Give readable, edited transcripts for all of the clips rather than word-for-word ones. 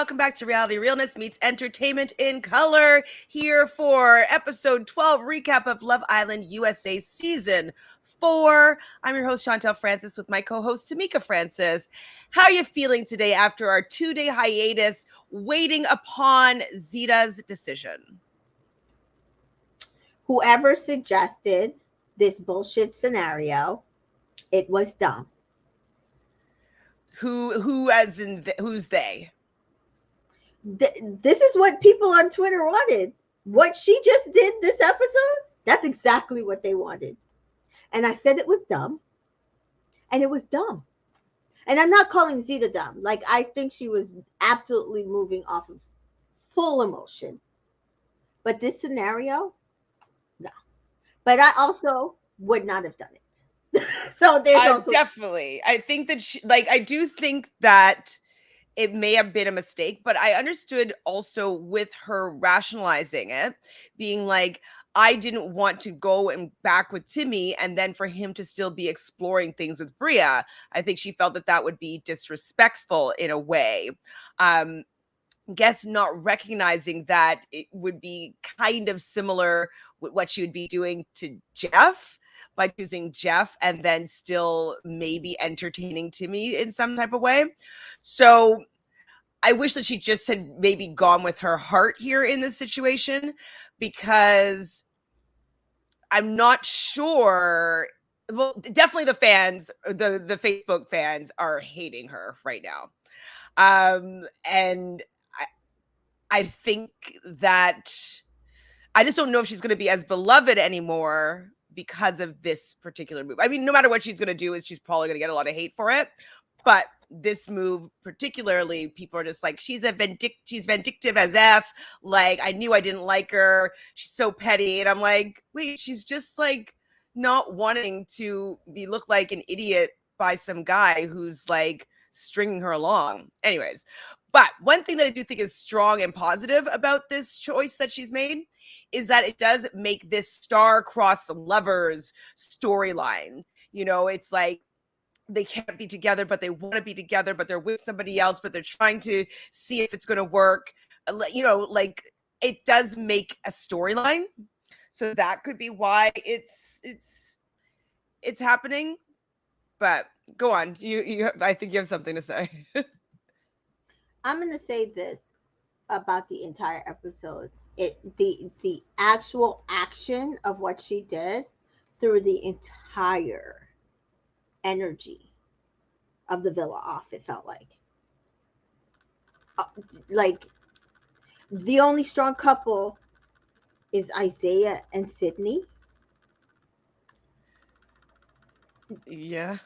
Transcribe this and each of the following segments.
welcome back to Reality Realness Meets Entertainment in Color, here for episode 12 recap of Love Island USA Season 4. I'm your host, Francis, with my co-host, Tamika Francis. How are you feeling today after our 2-day hiatus, waiting upon Zita's decision? Whoever suggested this bullshit scenario, it was dumb. Who's they? This is what people on Twitter wanted. What she just did this episode, that's exactly what they wanted. And I said it was dumb. And it was dumb. And I'm not calling Zita dumb. Like, I think she was absolutely moving off of full emotion. But this scenario, no. But I also would not have done it. So there's also definitely. I think that I do think that it may have been a mistake, but I understood also with her rationalizing it, being like, I didn't want to go and back with Timmy and then for him to still be exploring things with Bria. I think she felt that that would be disrespectful in a way. Guess not recognizing that it would be kind of similar with what she would be doing to Jeff by choosing Jeff and then still maybe entertaining Timmy in some type of way. So I wish that she just had maybe gone with her heart here in this situation, because I'm not sure. Well, definitely the fans, the Facebook fans are hating her right now. And I think that I just don't know if she's going to be as beloved anymore because of this particular move. I mean, no matter what she's going to do, she's probably going to get a lot of hate for it. But this move particularly, people are just like, she's vindictive as F. Like, I knew I didn't like her. She's so petty. And I'm like, wait, she's just like not wanting to look like an idiot by some guy who's like stringing her along. Anyways, but one thing that I do think is strong and positive about this choice that she's made is that it does make this star-crossed lovers storyline. You know, it's like they can't be together, but they want to be together, but they're with somebody else, but they're trying to see if it's going to work. You know, like, it does make a storyline. So that could be why it's happening. But go on. I think you have something to say. I'm going to say this about the entire episode. The actual action of what she did threw the entire energy of the villa off, it felt like the only strong couple is Isaiah and Sydney. Yeah,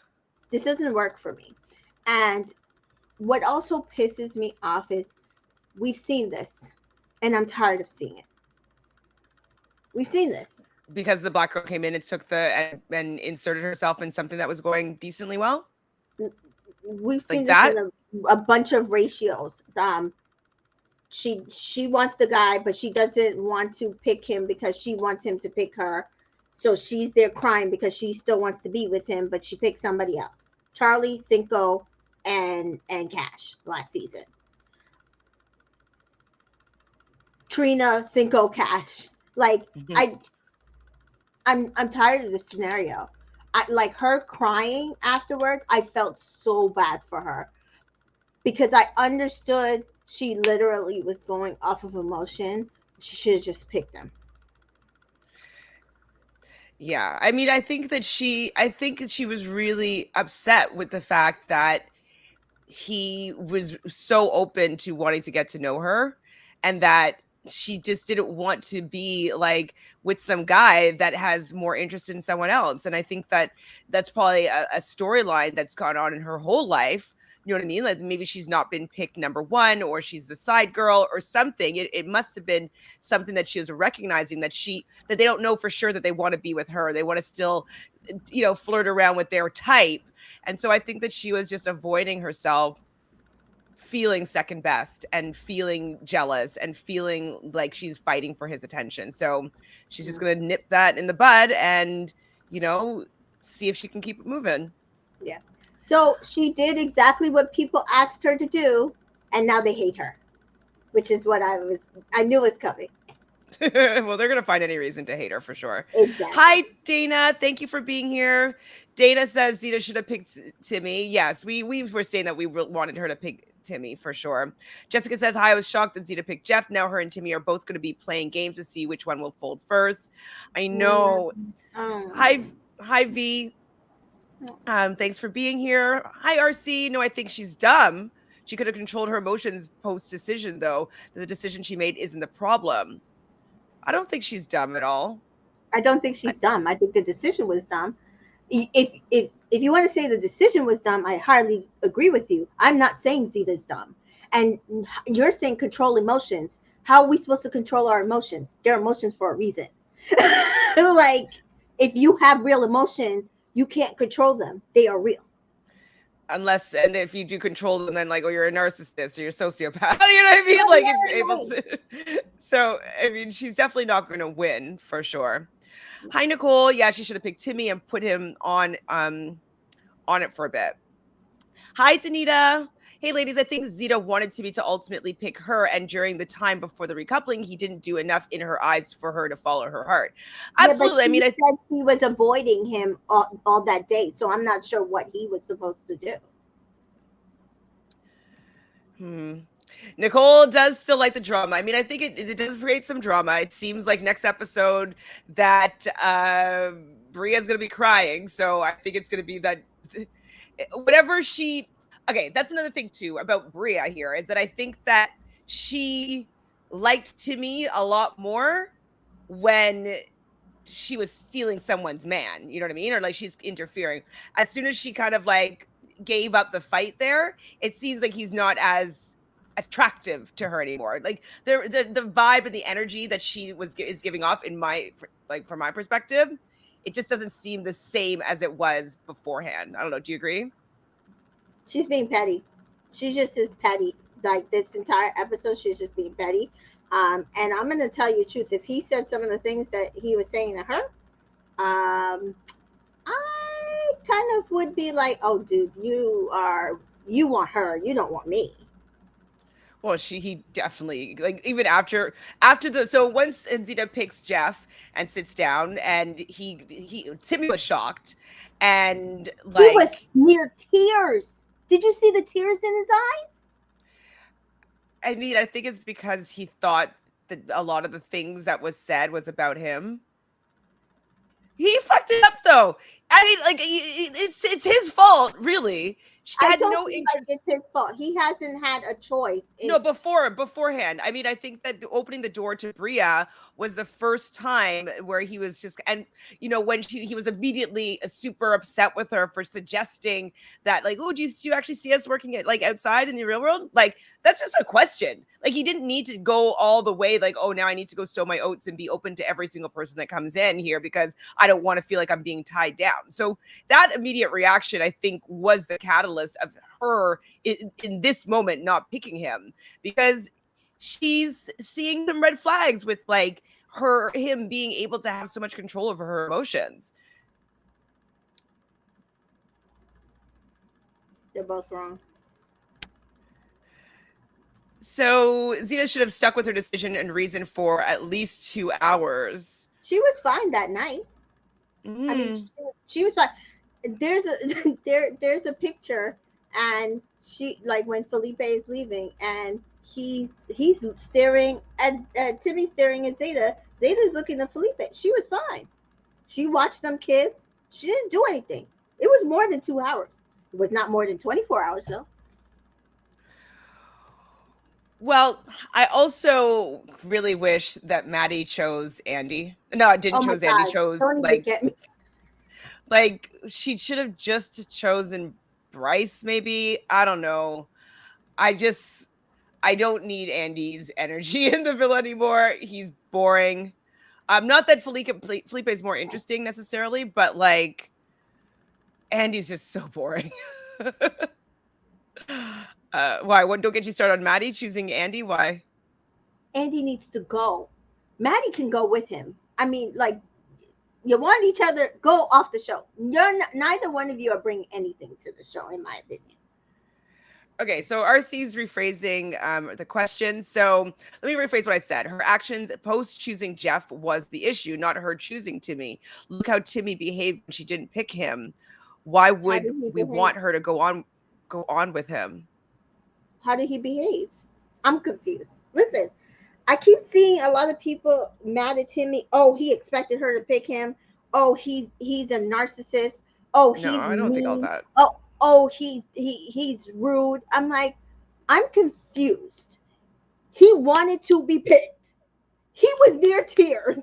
this doesn't work for me. And what also pisses me off is we've seen this and I'm tired of seeing it. We've seen this because the black girl came in and took and inserted herself in something that was going decently well. We've seen like this in a bunch of ratios. She wants the guy, but she doesn't want to pick him because she wants him to pick her. So she's there crying because she still wants to be with him, but she picks somebody else. Charlie, Cinco, and Cash last season. Trina, Cinco, Cash. Like, I'm tired of this scenario. Like, her crying afterwards, I felt so bad for her because I understood she literally was going off of emotion. She should have just picked them. Yeah, I mean, I think she was really upset with the fact that he was so open to wanting to get to know her, and that she just didn't want to be like with some guy that has more interest in someone else. And I think that that's probably a storyline that's gone on in her whole life. You know what I mean? Like, maybe she's not been picked number one, or she's the side girl or something. It must have been something that she was recognizing, that they don't know for sure that they want to be with her. They want to still, you know, flirt around with their type. And so I think that she was just avoiding herself, feeling second best and feeling jealous and feeling like she's fighting for his attention. So she's just going to nip that in the bud and, you know, see if she can keep it moving. Yeah. So she did exactly what people asked her to do, and now they hate her. which is what I knew was coming. Well, they're gonna find any reason to hate her for sure. Exactly. Hi, Dana. Thank you for being here. Dana says Zeta should have picked Timmy. Yes, we were saying that we wanted her to pick Timmy for sure. Jessica says, "Hi, I was shocked that Zeta picked Jeff. Now her and Timmy are both going to be playing games to see which one will fold first." I know. Hi, Um, hi V. Thanks for being here. Hi, RC. No, I think she's dumb. She could have controlled her emotions post decision, though. The decision she made isn't the problem. I don't think she's dumb at all. I don't think I, she's dumb. I think the decision was dumb. If you want to say the decision was dumb, I hardly agree with you. I'm not saying Zeta's dumb, and you're saying control emotions. How are we supposed to control our emotions? They're emotions for a reason. Like, if you have real emotions, you can't control them. They are real. unless, and if you do control them, then like, oh, you're a narcissist or you're a sociopath. You know what I mean? Right, Like, if you're right, able right. to. So, I mean, she's definitely not going to win for sure. Hi, Nicole. Yeah, she should have picked Timmy and put him on it for a bit. Hi, Danita. Hey, ladies, I think Zeta wanted Timmy to ultimately pick her, and during the time before the recoupling, he didn't do enough in her eyes for her to follow her heart. Yeah, but Absolutely. I she mean, said she was avoiding him all that day, so I'm not sure what he was supposed to do. hmm. Nicole does still like the drama. I mean, I think it does create some drama. It seems like next episode that Bria's gonna be crying, so I think it's gonna be that whatever she. Okay, that's another thing too about Bria here is that I think that she liked Timmy a lot more when she was stealing someone's man, you know what I mean? Or like she's interfering. As soon as she kind of like gave up the fight there, it seems like he's not as attractive to her anymore. Like the vibe and the energy that she is giving off in my like from my perspective, it just doesn't seem the same as it was beforehand. I don't know. Do you agree? She's being petty. She just is petty. Like this entire episode, she's just being petty. And I'm gonna tell you the truth. If he said some of the things that he was saying to her, I kind of would be like, "Oh, dude, you want her. You don't want me." Well, he definitely like even after the so once Zeta picks Jeff and sits down and he Timmy was shocked and He was like near tears. Did you see the tears in his eyes? I mean I think it's because he thought that a lot of the things that was said was about him. He fucked it up though. I mean like it's his fault really. She I had don't no feel like interest. it's his fault. He hasn't had a choice in. No, beforehand. I mean, I think that opening the door to Bria was the first time where he was just, and when he was immediately super upset with her for suggesting that, like, oh, do you actually see us working at like outside in the real world? Like, that's just a question. Like, he didn't need to go all the way, like, oh, now I need to go sow my oats and be open to every single person that comes in here because I don't want to feel like I'm being tied down. So that immediate reaction, I think, was the catalyst of her in this moment not picking him because she's seeing some red flags with like him being able to have so much control over her emotions. They're both wrong. So Zena should have stuck with her decision and reason for at least 2 hours. She was fine that night. I mean, Mm. she was fine. There's a there's a picture, and she like when Felipe is leaving, and he's staring at Timmy, staring at Zeta. Zeta's looking at Felipe. She was fine. She watched them kiss. She didn't do anything. It was more than 2 hours. It was not more than 24 hours though. Well, I also really wish that Maddie chose Andy. No, I didn't Oh my chose Andy. God! Chose Don't even get me. like she should have just chosen Bryce. Maybe I don't know. I don't need Andy's energy in the villa anymore. He's boring. Not that Felipe is more interesting necessarily, but like Andy's just so boring. Why? What? Don't get you started on Maddie choosing Andy. Why? Andy needs to go. Maddie can go with him. I mean, like, you want each other, go off the show. Neither one of you are bringing anything to the show, in my opinion. Okay, so RC's rephrasing the question. So let me rephrase what I said. Her actions post choosing Jeff was the issue, not her choosing Timmy. Look how Timmy behaved when she didn't pick him. Why How would did he we behave? want her to go on with him? How did he behave? I'm confused. Listen, I keep seeing a lot of people mad at Timmy. Oh, he expected her to pick him. Oh, he's a narcissist. Oh, No, he's I don't think all mean. that. Oh, he's rude. I'm like, I'm confused. He wanted to be picked. He was near tears.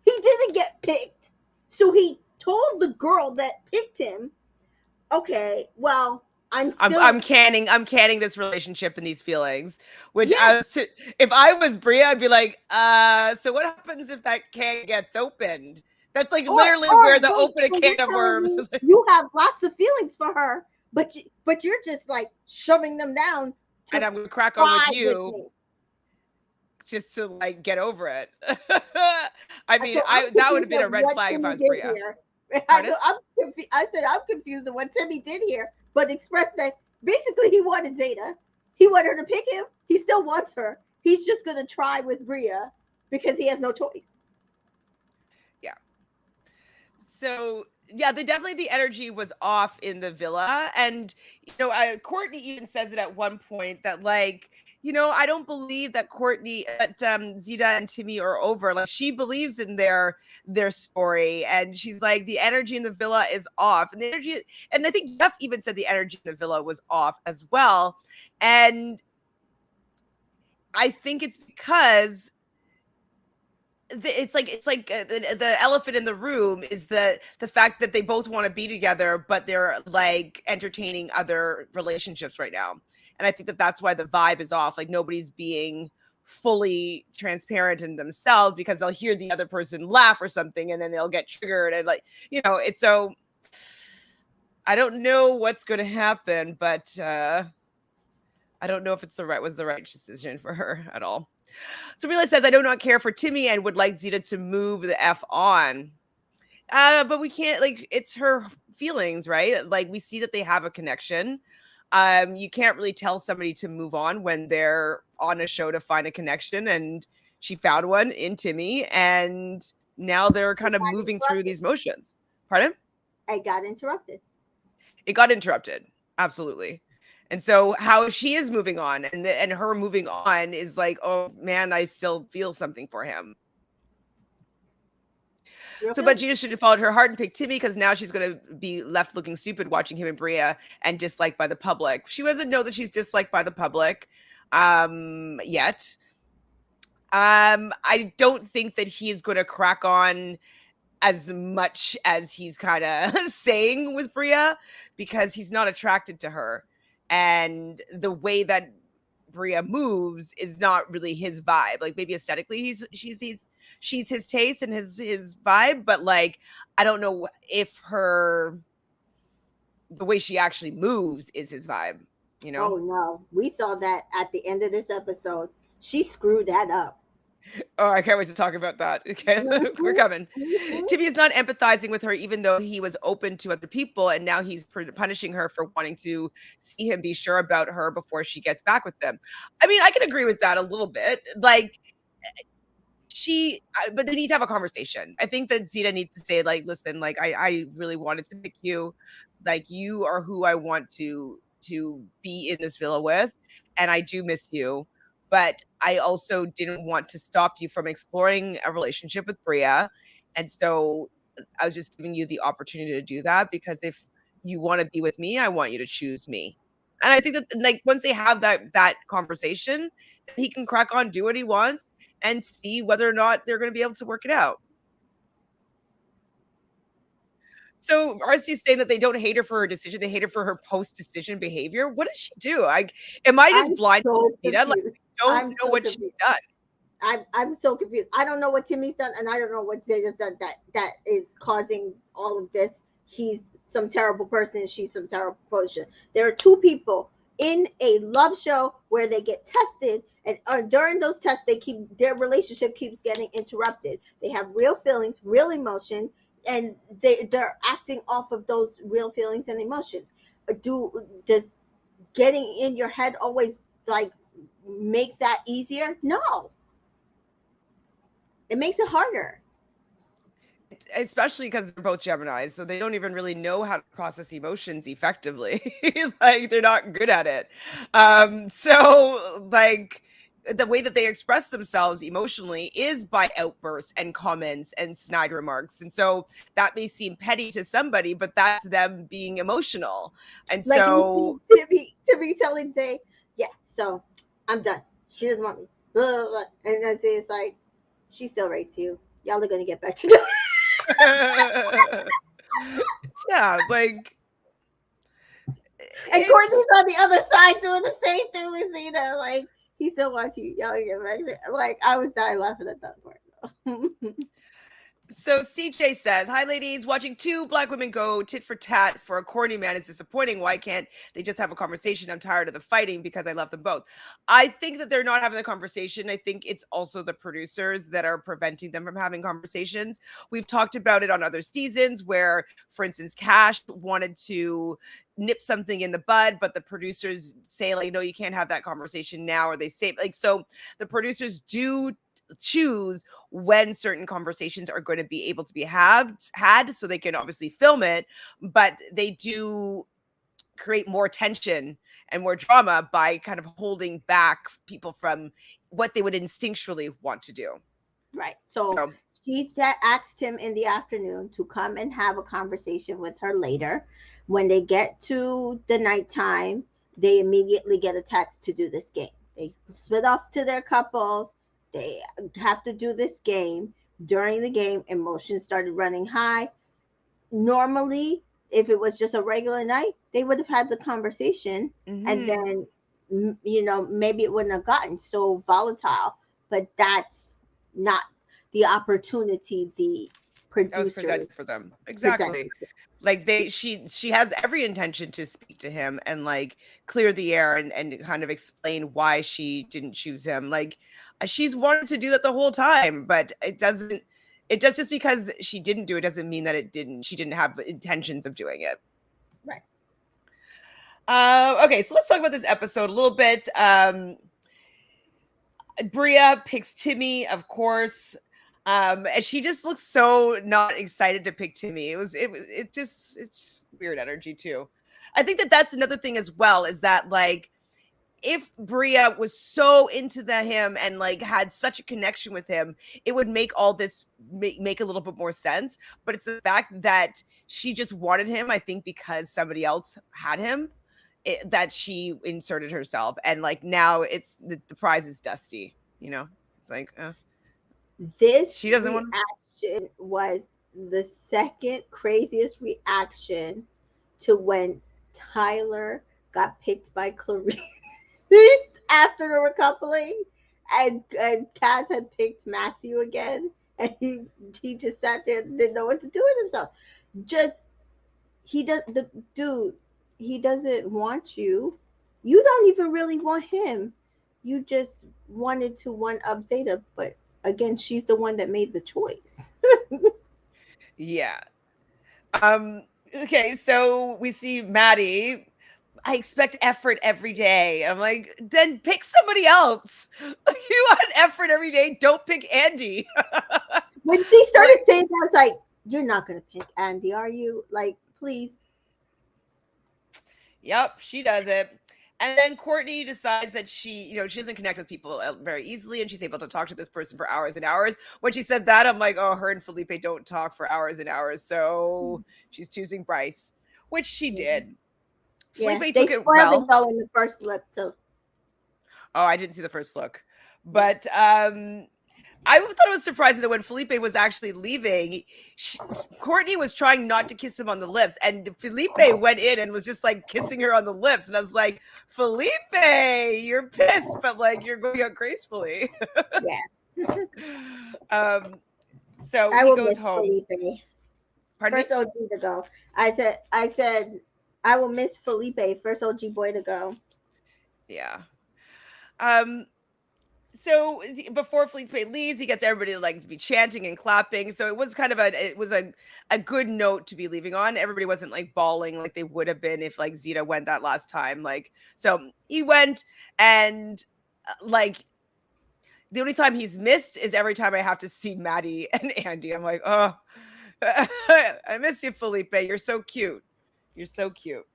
He didn't get picked. So he told the girl that picked him, okay, well, I'm I'm still, I'm canning I'm canning this relationship and these feelings. Which yes. if I was Bria, I'd be like, so what happens if that can gets opened? That's like literally Or where the wait, open a so can you're of telling worms. me you have lots of feelings for her, but you're just like shoving them down And to I'm gonna crack on with cry with you me. just to like get over it. I mean, So I'm I that would have confused been of a red what flag if I Timmy was did Bria. here. Pardon? I said I'm confused of what Timmy did here, but expressed that basically he wanted Zeta. He wanted her to pick him. He still wants her. He's just gonna try with Bria because he has no choice. Yeah. So yeah, definitely the energy was off in the villa, and Courtney even says it at one point that like I don't believe that Zeta and Timmy are over. Like she believes in their story, and she's like the energy in the villa is off, and the energy, and I think Jeff even said the energy in the villa was off as well, and I think it's because the elephant in the room is the fact that they both want to be together, but they're like entertaining other relationships right now, and I think that that's why the vibe is off. Like nobody's being fully transparent in themselves because they'll hear the other person laugh or something, and then they'll get triggered, and like it's so. I don't know what's going to happen, but I don't know if it's the right decision for her at all. So Reela says, I do not care for Timmy and would like Zeta to move the F on. But we can't, like, it's her feelings, right? Like, we see that they have a connection. You can't really tell somebody to move on when they're on a show to find a connection. And she found one in Timmy. And now they're I kind of got moving through interrupted. these motions. Pardon? I got interrupted. It got interrupted. Absolutely. And so how she is moving on and her moving on is like, oh man, I still feel something for him. Real So, but feelings. Gina should have followed her heart and picked Timmy because now she's going to be left looking stupid watching him and Bria and disliked by the public. She doesn't know that she's disliked by the public yet. I don't think that he's going to crack on as much as he's kind of saying with Bria because he's not attracted to her. And the way that Bria moves is not really his vibe. Like maybe aesthetically she's his taste and his vibe, but like I don't know if the way she actually moves is his vibe, you know? Oh no, we saw that at the end of this episode. She screwed that up. Oh, I can't wait to talk about that. Okay, we're Mhm, coming. mhm. Timmy is not empathizing with her, even though he was open to other people, and now he's punishing her for wanting to see him be sure about her before she gets back with them. I mean, I can agree with that a little bit. Like but they need to have a conversation. I think that Zeta needs to say, like, listen, like, I really wanted to pick you. Like, you are who I want to be in this villa with, and I do miss you. But I also didn't want to stop you from exploring a relationship with Bria. And so I was just giving you the opportunity to do that because if you want to be with me, I want you to choose me. And I think that like once they have that conversation, he can crack on, do what he wants, and see whether or not they're going to be able to work it out. So RC's saying that they don't hate her for her decision; they hate her for her post-decision behavior. What did she do? Am I just I'm blind to so Zeta? Like, confused. I don't I'm know so what she's confused. done. I'm so confused. I don't know what Timmy's done, and I don't know what Zeta's done that is causing all of this. He's some terrible person, she's some terrible person. There are two people in a love show where they get tested, and during those tests, their relationship keeps getting interrupted. They have real feelings, real emotion, and they're acting off of those real feelings and emotions. Do does getting in your head always like make that easier? No, it makes it harder. Especially because they're both Geminis, so they don't even really know how to process emotions effectively. Like, they're not good at it. So, like, the way that they express themselves emotionally is by outbursts and comments and snide remarks. And so that may seem petty to somebody, but that's them being emotional. And Like so, to be telling say, yeah, so I'm done. She doesn't want me. Blah, blah, blah. And then say it's like, she still rates you. Y'all are gonna get back together. yeah, like, And Courtney's it's on the other side doing the same thing with Zena. Like, he still wants you. Y'all get back together. Like, I was dying laughing at that part. So CJ says, "Hi, ladies. Watching two black women go tit for tat for a corny man is disappointing. Why can't they just have a conversation? I'm tired of the fighting because I love them both." I think that they're not having the conversation. I think it's also the producers that are preventing them from having conversations. We've talked about it on other seasons where, for instance, Cash wanted to nip something in the bud, but the producers say, like, no, you can't have that conversation now, or they say, like, so the producers do choose when certain conversations are going to be able to be had so they can obviously film it, but they do create more tension and more drama by kind of holding back people from what they would instinctually want to do. Right. So So, asked him in the afternoon to come and have a conversation with her later. When they get to the nighttime, they immediately get a text to do this game. They split off to their couples. They have to do this game. During the game, emotions started running high. Normally, if it was just a regular night, they would have had the conversation, and mhm. then maybe it wouldn't have gotten so volatile. But that's not the opportunity the That was producers presented for them. present. Exactly. Like, she has every intention to speak to him and, like, clear the air and kind of explain why she didn't choose him. Like, she's wanted to do that the whole time, but it does, just because she didn't do it doesn't mean that she didn't have intentions of doing it. Right. Okay, so let's talk about this episode a little bit. Bria picks Timmy, of course. And she just looks so not excited to pick Timmy. It's weird energy too. I think that that's another thing as well, is that, like, if Bria was so into him and, like, had such a connection with him, it would make all this make a little bit more sense. But it's the fact that she just wanted him, I think, because somebody else had him, that she inserted herself. And, like, now it's the prize is Dusty. It's like, This she doesn't want to. reaction was the second craziest reaction to when Tyler got picked by Clarice after the recoupling, and Kaz had picked Matthew again, and he just sat there and didn't know what to do with himself. Just he does the dude. He doesn't want you. You don't even really want him. You just wanted to one up Zeta, but again, she's the one that made the choice. Yeah. Okay, so we see Maddie. I expect effort every day. I'm like, then pick somebody else. You want effort every day, don't pick Andy. When she started Like, saying that, I was like, "You're not gonna pick Andy, are you? Like, please." yep, she does it. And then Courtney decides that she doesn't connect with people very easily, and she's able to talk to this person for hours and hours. When she said that, I'm like, oh, her and Felipe don't talk for hours and hours. So she's choosing Bryce, which she Yeah, did. yeah. Felipe They took it spoiled it well. though in the first lip too. Oh, I didn't see the first look. Yeah. But I thought it was surprising that when Felipe was actually leaving, Courtney was trying not to kiss him on the lips, and Felipe went in and was just, like, kissing her on the lips, and I was like, Felipe, you're pissed, but, like, you're going out gracefully. Yeah. um, so I he will goes miss home. Felipe. Pardon me? First OG to go. I said I will miss Felipe. First OG boy to go. Yeah. Um, So before Felipe leaves, he gets everybody to like be chanting and clapping. So it was kind of a good note to be leaving on. Everybody wasn't like bawling like they would have been if like Zeta went that last time. Like so he went and like the only time he's missed is every time I have to see Maddie and Andy. I'm like, oh, I miss you, Felipe. You're so cute. You're so cute.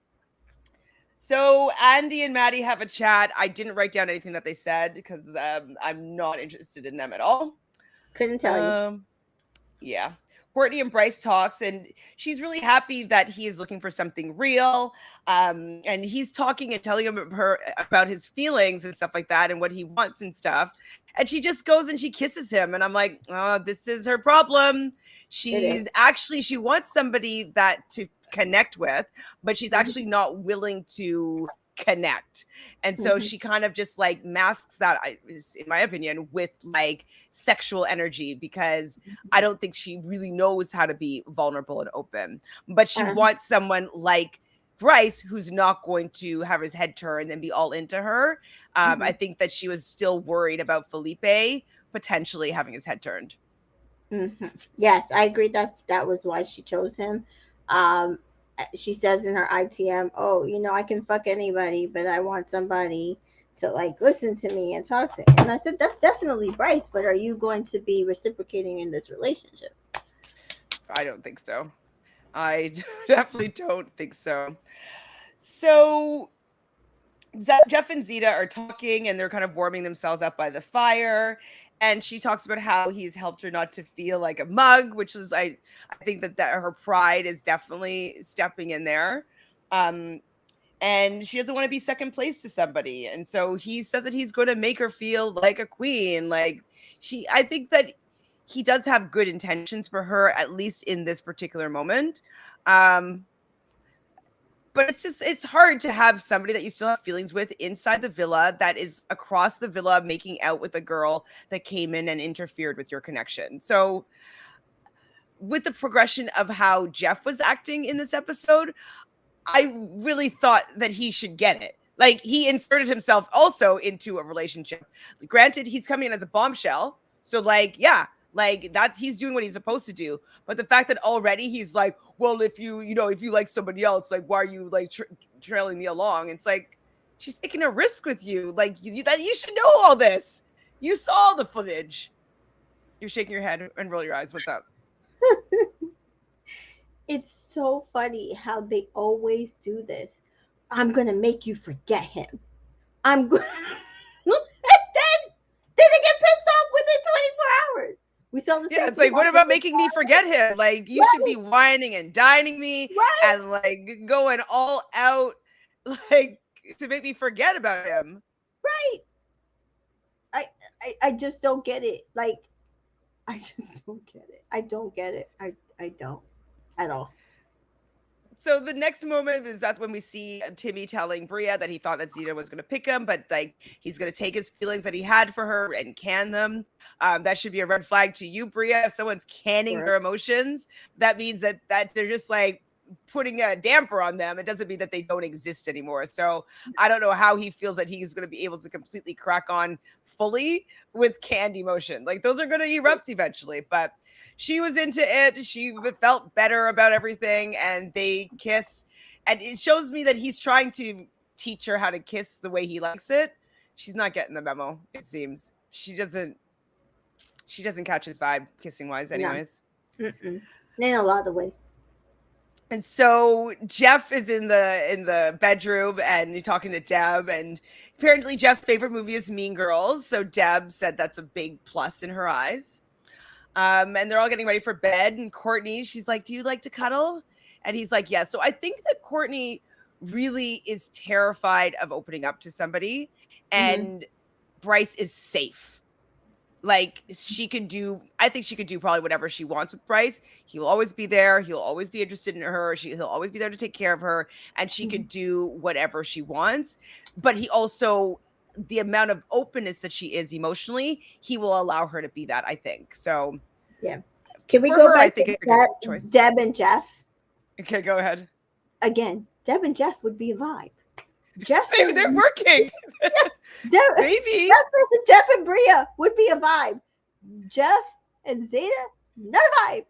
So Andy and Maddie have a chat. I didn't write down anything that they said because I'm not interested in them at all. Couldn't tell you. Um, yeah. Courtney and Bryce talks, and she's really happy that he is looking for something real. And he's talking and telling her about his feelings and stuff like that, and what he wants and stuff. And she just goes and she kisses him, and I'm like, oh, this is her problem. She wants somebody that to connect with, but she's actually not willing to connect. And so she kind of just like masks that, in my opinion, with like sexual energy, because I don't think she really knows how to be vulnerable and open. But she wants someone like Bryce who's not going to have his head turned and be all into her. I think that she was still worried about Felipe potentially having his head turned. Yes, I agree. That was why she chose him. She says in her ITM, "Oh, I can fuck anybody, but I want somebody to like listen to me and talk to me." And I said, "That's definitely Bryce, but are you going to be reciprocating in this relationship?" I don't think so. I definitely don't think so. So Jeff and Zeta are talking and they're kind of warming themselves up by the fire. And she talks about how he's helped her not to feel like a mug, which is I think that her pride is definitely stepping in there. And she doesn't want to be second place to somebody. And so he says that he's going to make her feel like a queen. Like I think that he does have good intentions for her, at least in this particular moment. But it's hard to have somebody that you still have feelings with inside the villa that is across the villa making out with a girl that came in and interfered with your connection. So with the progression of how Jeff was acting in this episode, I really thought that he should get it. Like he inserted himself also into a relationship. Granted, he's coming in as a bombshell. So like, yeah, like that's he's doing what he's supposed to do. But the fact that already he's like, well, if you like somebody else, like why are you like trailing me along? It's like she's taking a risk with you. Like you should know all this. You saw the footage. You're shaking your head and roll your eyes. What's up? It's so funny how they always do this. I'm gonna make you forget him. I'm going. then they get pissed off within 24 hours. We saw the same. Yeah, it's like, what about making me forget him? Like, you should be whining and dining me and like going all out, like to make me forget about him. Right. I just don't get it. Like, I just don't get it. I don't get it. I don't at all. So the next moment is that's when we see Timmy telling Bria that he thought that Zeta was going to pick him, but like he's going to take his feelings that he had for her and can them. That should be a red flag to you, Bria. If someone's canning their emotions, that means that they're just like putting a damper on them. It doesn't mean that they don't exist anymore. So I don't know how he feels that he's going to be able to completely crack on fully with canned emotion. Like those are going to erupt eventually, but she was into it. She felt better about everything, and they kiss. And it shows me that he's trying to teach her how to kiss the way he likes it. She's not getting the memo, it seems. She doesn't catch his vibe kissing wise anyways. No. In a lot of ways. And so Jeff is in the bedroom and you're talking to Deb, and apparently Jeff's favorite movie is Mean Girls. So Deb said that's a big plus in her eyes. And they're all getting ready for bed. And Courtney, she's like, do you like to cuddle? And he's like, yes. So I think that Courtney really is terrified of opening up to somebody. And Bryce is safe. Like I think she could do probably whatever she wants with Bryce. He will always be there. He'll always be interested in her. He'll always be there to take care of her. And she could do whatever she wants. But he also, the amount of openness that she is emotionally, he will allow her to be that, I think. So yeah. Can we go back to Deb and Jeff? Okay, go ahead. Again, Deb and Jeff would be a vibe. Jeff they're working. Maybe. Jeff and Bria would be a vibe. Jeff and Zeta, not a vibe.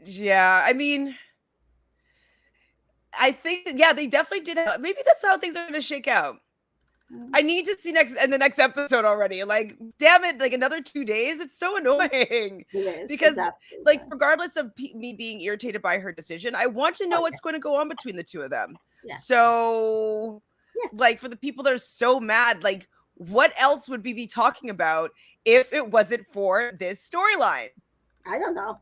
Yeah, I mean, I think that, yeah, they definitely did. Maybe that's how things are going to shake out. I need to see the next episode already. Like, damn it, like another 2 days. It's so annoying It is. because, It's absolutely like, fine. regardless of me being irritated by her decision, I want to know Oh what's going to go on between the two of them. yeah, So, yeah, like, for the people that are so mad, like, what else would we be talking about if it wasn't for this storyline? yeah. I don't know.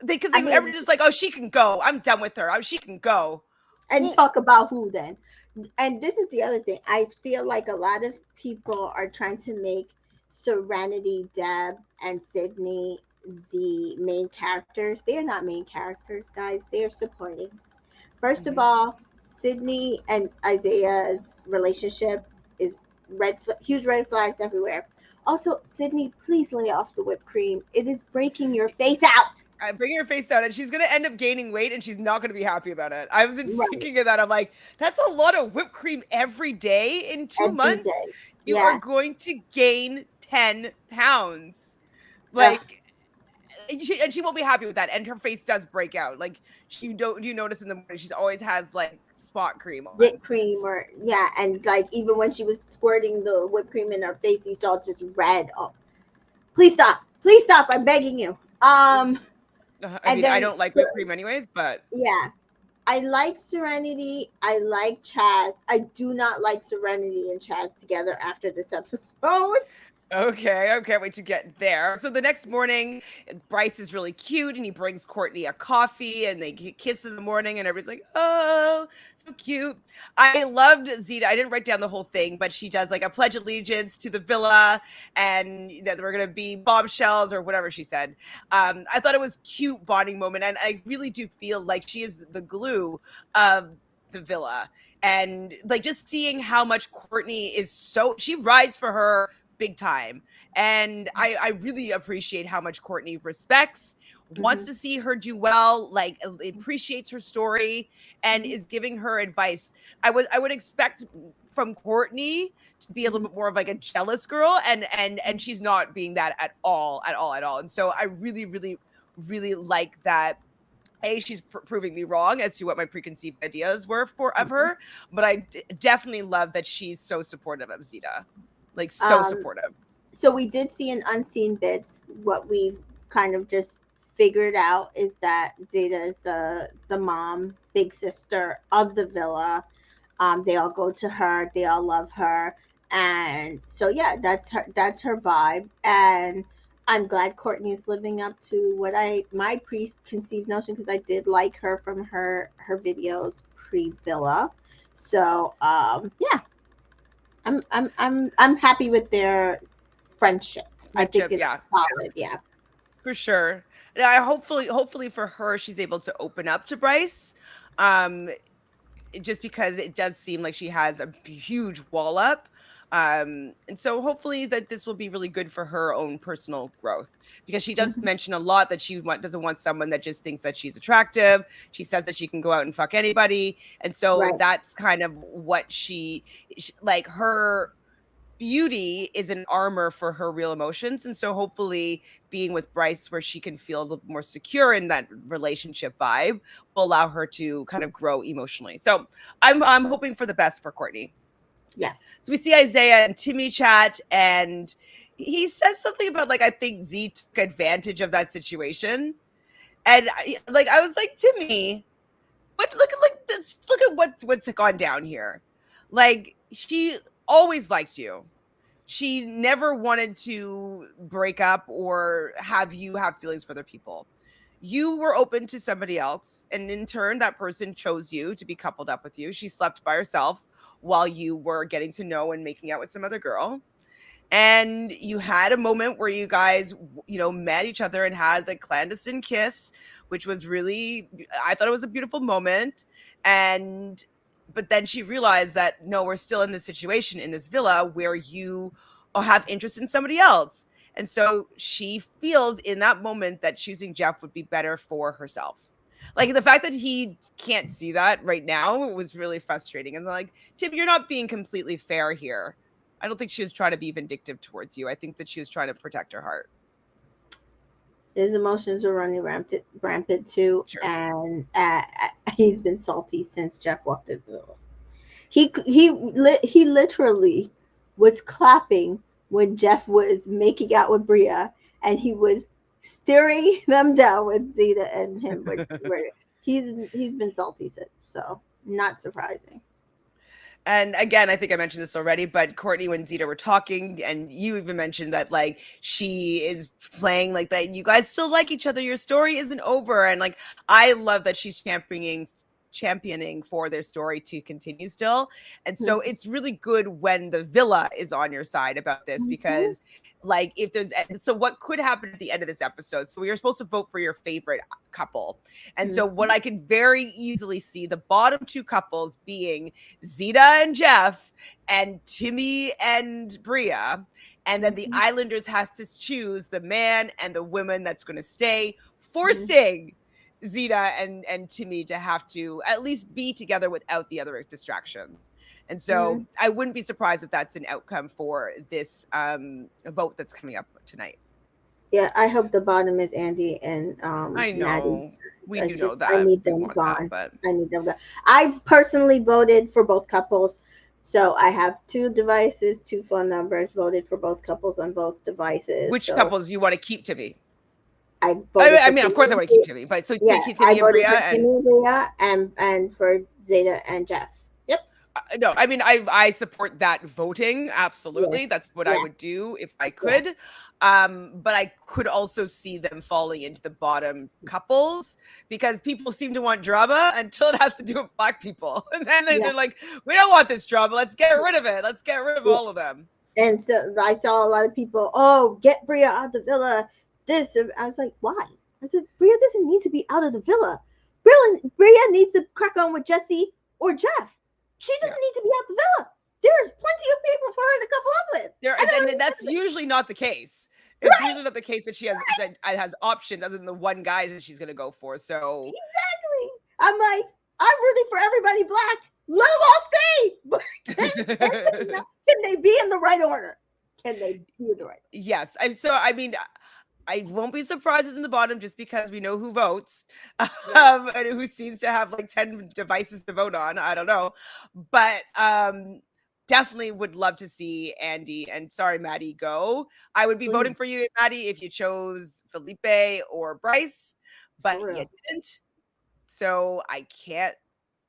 Because I everyone's mean, just like, oh, she can go. I'm done with her. Oh, she can go. and Well, talk about who then. And this is the other thing. I feel like a lot of people are trying to make Serenity, Deb, and Sydney the main characters. They are not main characters, guys. They are supporting. First of mhm. all, Sydney and Isaiah's relationship is huge red flags everywhere. Also, Sydney, please lay off the whipped cream. It is breaking your face out. I'm bringing her face down, and she's gonna end up gaining weight, and she's not gonna be happy about it. I've been Right. thinking of that. I'm like, that's a lot of whipped cream every day in two Every months. day. You are Yeah. going to gain 10 pounds. Ugh. Like, and she won't be happy with that. And her face does break out. Like, you notice in the morning she's always has like spot cream Zit on. cream or yeah, and like even when she was squirting the whipped cream in her face, you saw just red. Oh, please stop! Please stop! I'm begging you. I And mean, I then don't like whipped cream anyways, but yeah, I like Serenity. I like Chaz. I do not like Serenity and Chaz together after this episode. okay, I can't wait to get there. So the next morning, Bryce is really cute and he brings Courtney a coffee and they kiss in the morning and everybody's like, oh, so cute. I loved Zeta. I didn't write down the whole thing, but she does like a pledge allegiance to the villa and that there were going to be bombshells or whatever she said. I thought it was cute bonding moment. And I really do feel like she is the glue of the villa. And like just seeing how much Courtney she rides for her big time. And I really appreciate how much Courtney respects, wants Mm-hmm, to see her do well, like appreciates her story, and mm-hmm, is giving her advice. I would expect from Courtney to be a little mm-hmm, bit more of like a jealous girl, and she's not being that at all, at all, at all. And so I really, really, really like that she's proving me wrong as to what my preconceived ideas were of mm-hmm. her, but I definitely love that she's so supportive of Zeta, like so Um, supportive. so we did see in unseen bits what we've kind of just figured out is that Zeta is the mom, big sister of the villa. They all go to her, they all love her, and so yeah, that's her vibe. And I'm glad Courtney's living up to what I my preconceived notion because I did like her from her videos pre villa. So yeah, I'm happy with their friendship. I think Friendship, it's yeah, solid. Yeah. for sure. And I hopefully for her, she's able to open up to Bryce. Um, just because it does seem like she has a huge wall up. And so hopefully that this will be really good for her own personal growth because she does Hmm. mention a lot that doesn't want someone that just thinks that she's attractive. She says that she can go out and fuck anybody. And so Right. that's kind of what like her beauty is an armor for her real emotions. And so hopefully being with Bryce where she can feel a little more secure in that relationship vibe will allow her to kind of grow emotionally. So I'm hoping for the best for Courtney. Yeah. So we see Isaiah and Timmy chat and he says something about like I think Z took advantage of that situation. And I was like, Timmy, but look this, look at what's gone down here. Like she always liked you. She never wanted to break up or have you have feelings for other people. You were open to somebody else, and in turn, that person chose you to be coupled up with you. She slept by herself while you were getting to know and making out with some other girl. And you had a moment where you guys, met each other and had the clandestine kiss, which was really, I thought it was a beautiful moment. And but then she realized that no, we're still in this situation in this villa where you have interest in somebody else. And so she feels in that moment that choosing Jeff would be better for herself. Like the fact that he can't see that right now was really frustrating. And like, Tim, you're not being completely fair here. I don't think she was trying to be vindictive towards you. I think that she was trying to protect her heart. His emotions were running rampant too, Sure. and he's been salty since Jeff walked in the door. He literally was clapping when Jeff was making out with Bria, and he was staring them down with Zeta and him. But he's been salty since, so not surprising. And again, I think I mentioned this already, but Courtney and Zeta were talking, and you even mentioned that like she is playing like that. You guys still like each other. Your story isn't over, and like I love that she's championing for their story to continue still. And so Mm-hmm. it's really good when the villa is on your side about this, Mm-hmm. because like if there's so what could happen at the end of this episode, so we are supposed to vote for your favorite couple, and so what I could very easily see the bottom two couples being Zeta and Jeff and Timmy and Bria, and then the Mm-hmm. Islanders has to choose the man and the woman that's going to stay, Mm-hmm. forcing Zeta and Timmy to have to at least be together without the other distractions. And so Mm-hmm. I wouldn't be surprised if that's an outcome for this vote that's coming up tonight. Yeah, I hope the bottom is Andy and I Maddie. know. We do know I that. need We them want that, gone. but I need them gone. I personally voted for both couples. So I have two devices, two phone numbers, voted for both couples on both devices. which So couples you want to keep, Timmy? I voted I for mean, of Timmy. course I want to keep Timmy, but so Yeah, take I Timmy and voted Bria for and Timmy and Rhea and for Zeta and Jeff. Yep. no, I mean I support that voting. Yeah. Absolutely. That's what I Yeah. would do if I Yeah. could. But I could also see them falling into the bottom couples because people seem to want drama until it has to do with black people. And then Yeah. they're like, we don't want this drama. Let's get rid of it. Let's get rid of Yeah. all of them. And so I saw a lot of people, oh, get Bria out of the villa. This, I was like, why? I said, Bria doesn't need to be out of the villa. Bria needs to crack on with Jesse or Jeff. She Yeah. doesn't need to be out the villa. There's plenty of people for her to couple up with. There I don't and that's understand it. usually not the case. It's Right, usually not the case that she right, has options other than the one guy that she's gonna go for. So exactly. I'm like, I'm rooting for everybody black. Let them all stay. But can they be in the right order? Can they be in the right yes. I mean, I won't be surprised if in the bottom just because we know who votes, order? Right. and who seems to have like 10 devices to vote on. I don't know. But definitely would love to see Andy and sorry, Maddie, go. I would be voting Mm, for you, Maddie, if you chose Felipe or Bryce, but for you real. didn't. So I can't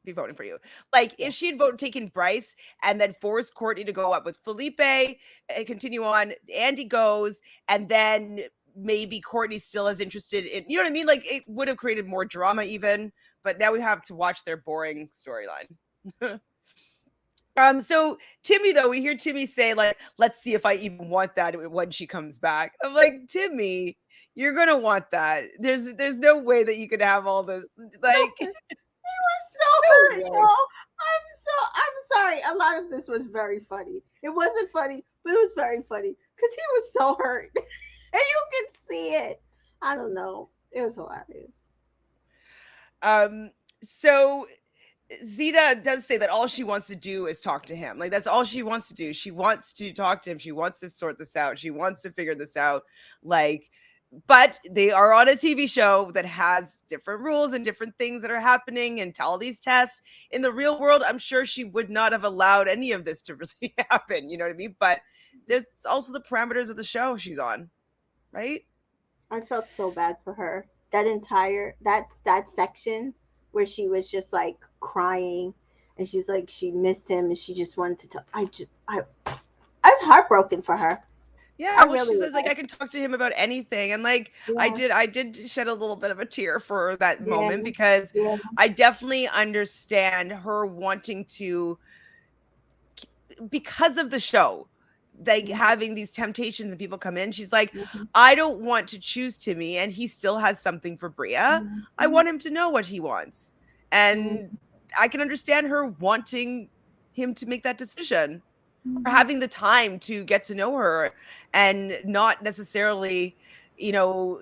be voting for you. Like Yeah. if she'd taken Bryce and then forced Courtney to go up with Felipe and continue on, Andy goes, and then maybe Courtney still is interested in, you know what I mean? Like it would have created more drama even, but now we have to watch their boring storyline. So Timmy, though, we hear Timmy say, like, let's see if I even want that when she comes back. I'm like, Timmy, you're gonna want that. There's no way that you could have all this. Like, Was so no hurt, way. y'all. I'm sorry. A lot of this was very funny. It wasn't funny, but it was very funny because he was so hurt, and you could see it. I don't know. It was hilarious. Um, so Zeta does say that all she wants to do is talk to him. Like that's all she wants to do. She wants to talk to him. She wants to sort this out. She wants to figure this out. Like, but they are on a TV show that has different rules and different things that are happening and all these tests. In the real world, I'm sure she would not have allowed any of this to really happen. You know what I mean? But there's also the parameters of the show she's on, right? I felt so bad for her. That entire that section where she was just like crying, and she's like she missed him, and she just wanted to. I was heartbroken for her. Yeah, I well, she really says like was. I can talk to him about anything, and like Yeah. I did shed a little bit of a tear for that Yeah. moment because Yeah. I definitely understand her wanting to because of the show, like Mhm. having these temptations and people come in. She's like, Mhm. I don't want to choose Timmy, and he still has something for Bria. I Mhm. want him to know what he wants, and Mhm. I can understand her wanting him to make that decision or Mhm. having the time to get to know her and not necessarily,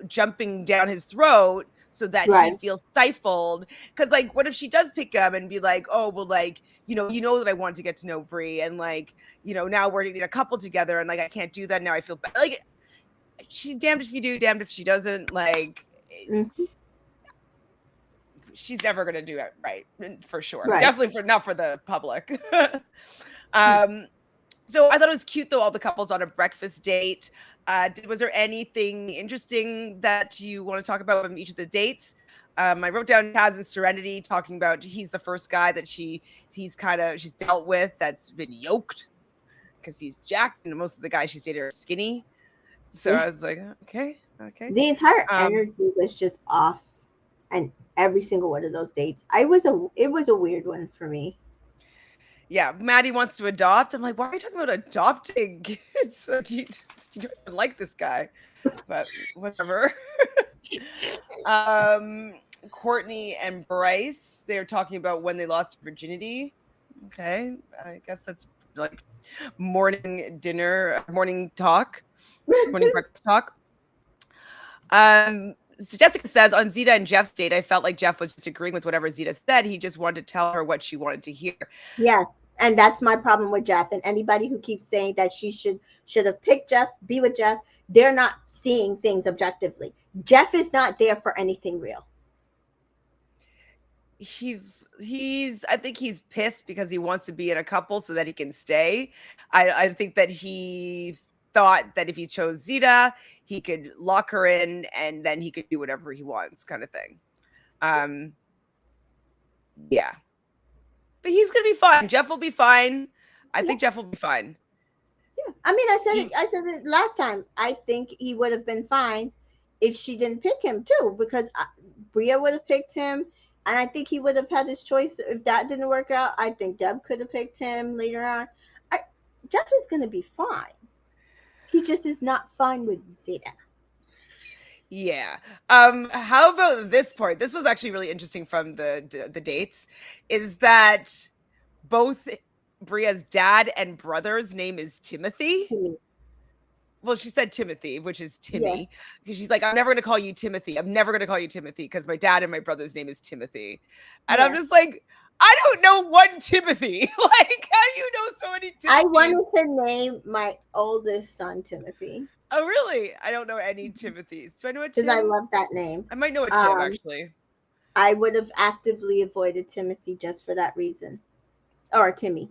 jumping down his throat so that he Right. feels stifled. Because like, what if she does pick him and be like, oh well, like, you know that I wanted to get to know Brie, and like, now we're gonna need a couple together, and like I can't do that now. I feel bad. Like, she damned if you do, damned if she doesn't. Like, Mm-hmm. she's never gonna do it right, for sure. Right. Definitely not for the public. um, so I thought it was cute though, all the couples on a breakfast date. Was there anything interesting that you want to talk about from each of the dates? I wrote down Taz and Serenity talking about he's the first guy that she's dealt with that's been yoked because he's jacked, and most of the guys she's dated are skinny. So See, I was like, okay. the entire Um, energy was just off, and every single one of those dates, it was a weird one for me. yeah, Maddie wants to adopt. I'm like, why are you talking about adopting kids? Like, you don't even like this guy, but whatever. um, Courtney and Bryce, they're talking about when they lost virginity. Okay, I guess that's like morning talk, morning breakfast talk. So Jessica says on Zeta and Jeff's date, I felt like Jeff was just agreeing with whatever Zeta said. He just wanted to tell her what she wanted to hear. Yes, and that's my problem with Jeff. And anybody who keeps saying that she should have picked Jeff, be with Jeff, they're not seeing things objectively. Jeff is not there for anything real. He's I think he's pissed because he wants to be in a couple so that he can stay. I think that he thought that if he chose Zeta, he could lock her in and then he could do whatever he wants, kind of thing. Yeah. But he's gonna be fine. Jeff will be fine. I think Jeff will be fine. Yeah. I mean, I said it last time. I think he would have been fine if she didn't pick him too, because Bria would have picked him, and I think he would have had his choice. If that didn't work out, I think Deb could have picked him later on. Jeff is going to be fine. He just is not fine with Zeta. Yeah. How about this part? This was actually really interesting from the dates. Is that both Bria's dad and brother's name is Timothy? Well, she said Timothy, which is Timmy. Yeah. Because she's like, I'm never going to call you Timothy. I'm never going to call you Timothy because my dad and my brother's name is Timothy. And I'm Yeah. just like, I don't know one Timothy. Like, how do you know so many Timothys? I wanted to name my oldest son Timothy. Oh, really? I don't know any Timothys. Do I know a Tim? Because I love that name. I might know a Tim, actually. I would have actively avoided Timothy just for that reason. Or Timmy.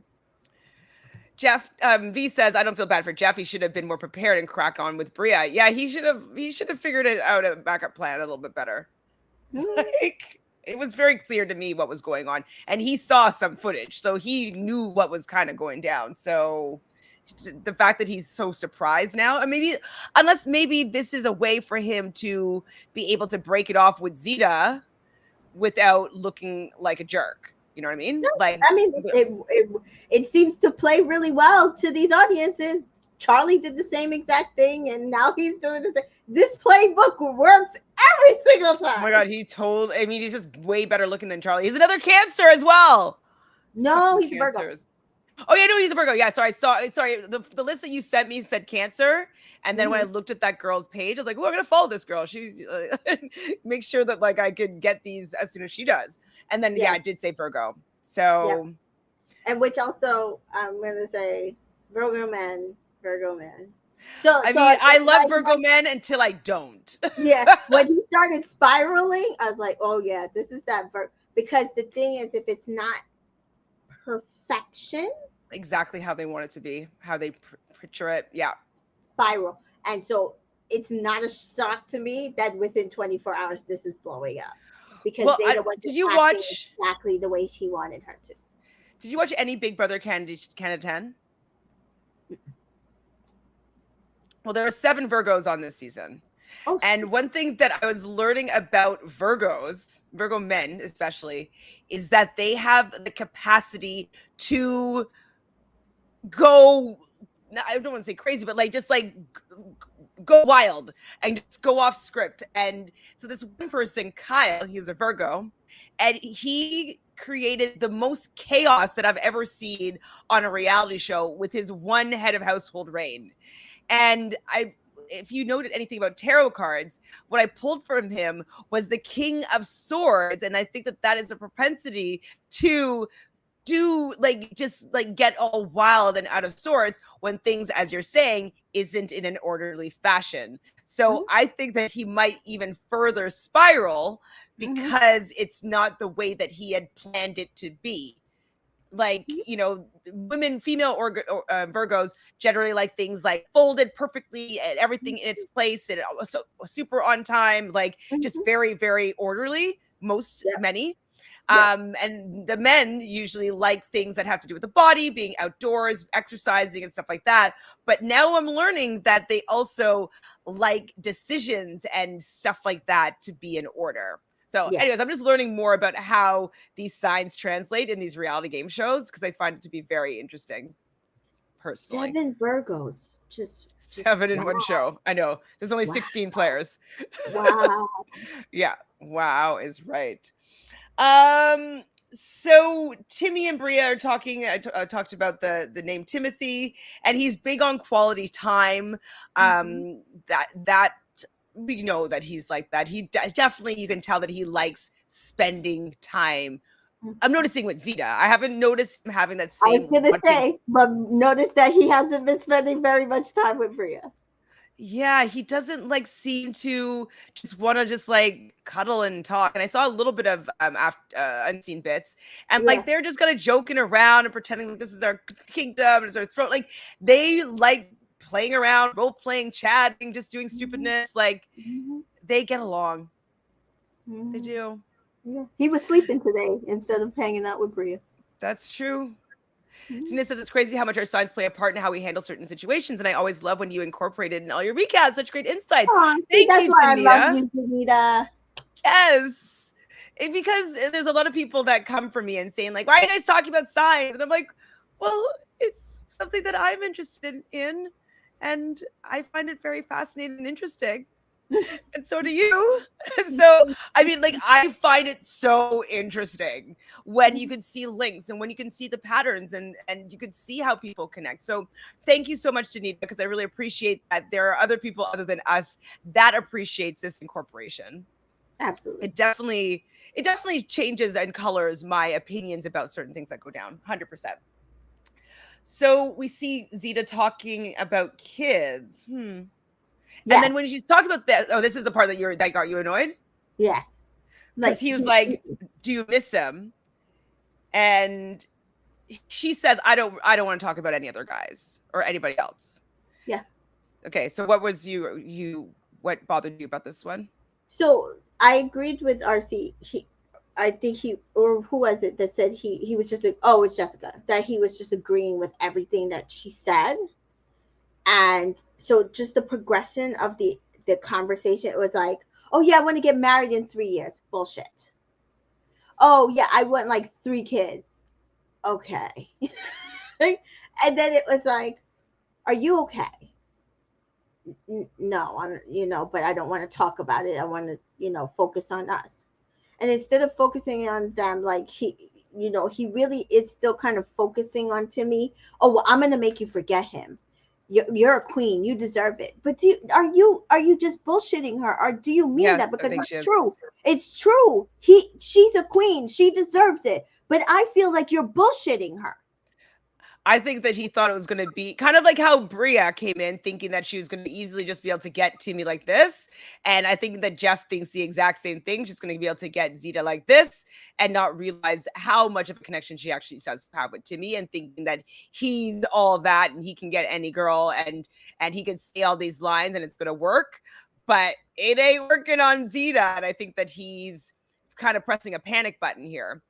Jeff V says, I don't feel bad for Jeff. He should have been more prepared and crack on with Bria. Yeah, he should have figured it out, a backup plan a little bit better. Like, it was very clear to me what was going on, and he saw some footage, so he knew what was kind of going down. So the fact that he's so surprised now, and unless this is a way for him to be able to break it off with Zeta without looking like a jerk. You know what I mean? No, like, I mean, it seems to play really well to these audiences. Charlie did the same exact thing, and now he's doing the same. This playbook works every single time. Oh my God, he's just way better looking than Charlie. He's another Cancer as well. No, he's a Virgo. Oh yeah, no, he's a Virgo. Yeah, sorry, the list that you sent me said Cancer, and then when I looked at that girl's page, I was like, "Oh, I'm gonna follow this girl. She make sure that like I could get these as soon as she does." And then yeah, it did say Virgo. So, and which also I'm gonna say Virgo man. So I mean, I love Virgo men until I don't. Yeah, when he started spiraling, I was like, "Oh yeah, this is that Virgo." Because the thing is, if it's not perfection, exactly how they want it to be, how they picture it, yeah, spiral. And so it's not a shock to me that within 24 hours this is blowing up, because Zeta was acting exactly the way he wanted her to. Did you watch any Big Brother Canada 10? Well, there are 7 Virgos on this season. Oh, and one thing that I was learning about Virgo men especially, is that they have the capacity to go, I don't want to say crazy, but like just like go wild and just go off script. And so this one person, Kyle, he's a Virgo, and he created the most chaos that I've ever seen on a reality show with his one head of household reign. And if you noted anything about tarot cards, what I pulled from him was the King of Swords, and I think that that is a propensity to do like just like get all wild and out of sorts when things, as you're saying, isn't in an orderly fashion. So I think that he might even further spiral because it's not the way that he had planned it to be. Like, you know, women, female or Virgos generally like things like folded perfectly and everything in its place and so super on time, like just very, very orderly. Many. And the men usually like things that have to do with the body, being outdoors, exercising, and stuff like that. But now I'm learning that they also like decisions and stuff like that to be in order. So, anyways, I'm just learning more about how these signs translate in these reality game shows because I find it to be very interesting, personally. 7 Virgos. Just 7 in wow. one show. I know. There's only 16 players. Wow. Yeah. Wow is right. So Timmy and Bria are talking. I talked about the name Timothy, and he's big on quality time. That we know that he's like that. He definitely, you can tell that he likes spending time. I'm noticing with Zeta. I haven't noticed him having that same. I was gonna say, but notice that he hasn't been spending very much time with Bria. Yeah, he doesn't like seem to just want to just like cuddle and talk. And I saw a little bit of unseen bits, and like they're just kind of joking around and pretending like this is our kingdom and it's our throne. Like they like playing around, role playing, chatting, just doing stupidness. Like they get along. They do. Yeah. He was sleeping today instead of hanging out with Bria. That's true. Tina says it's crazy how much our signs play a part in how we handle certain situations, and I always love when you incorporate it in all your recaps. Such great insights. Thank that's you, why Danita. I love you, Danita. Yes. Because there's a lot of people that come for me and saying like, why are you guys talking about signs? And I'm like, well, it's something that I'm interested in, and I find it very fascinating and interesting. And so do you. And so, I mean, like, I find it so interesting when you can see links and when you can see the patterns and you can see how people connect. So thank you so much, Janita, because I really appreciate that there are other people other than us that appreciates this incorporation. Absolutely. It definitely changes and colors my opinions about certain things that go down 100%. So we see Zeta talking about kids. And then when she's talking about this, this is the part that got you annoyed? Yes. Because he was like, do you miss him? And she says, I don't want to talk about any other guys or anybody else. Yeah. Okay, so what was what bothered you about this one? So I agreed with RC. I think or who was it that said he was just like, oh, it's Jessica, that he was just agreeing with everything that she said. And so just the progression of the conversation, it was like, oh yeah, I want to get married in 3 years. Bullshit. Oh yeah, I want like 3 kids. Okay. And then it was like, are you okay? No, I'm, but I don't want to talk about it. I want to, focus on us. And instead of focusing on them, like he really is still kind of focusing on Timmy. Oh, well, I'm going to make you forget him. You're a queen. You deserve it. But are you just bullshitting her, or do you mean that? Because it's true. It's true. She's a queen. She deserves it. But I feel like you're bullshitting her. I think that he thought it was going to be kind of like how Bria came in thinking that she was going to easily just be able to get Timmy like this. And I think that Jeff thinks the exact same thing. She's going to be able to get Zeta like this and not realize how much of a connection she actually does have with Timmy, and thinking that he's all that and he can get any girl and he can say all these lines and it's going to work. But it ain't working on Zeta. And I think that he's kind of pressing a panic button here.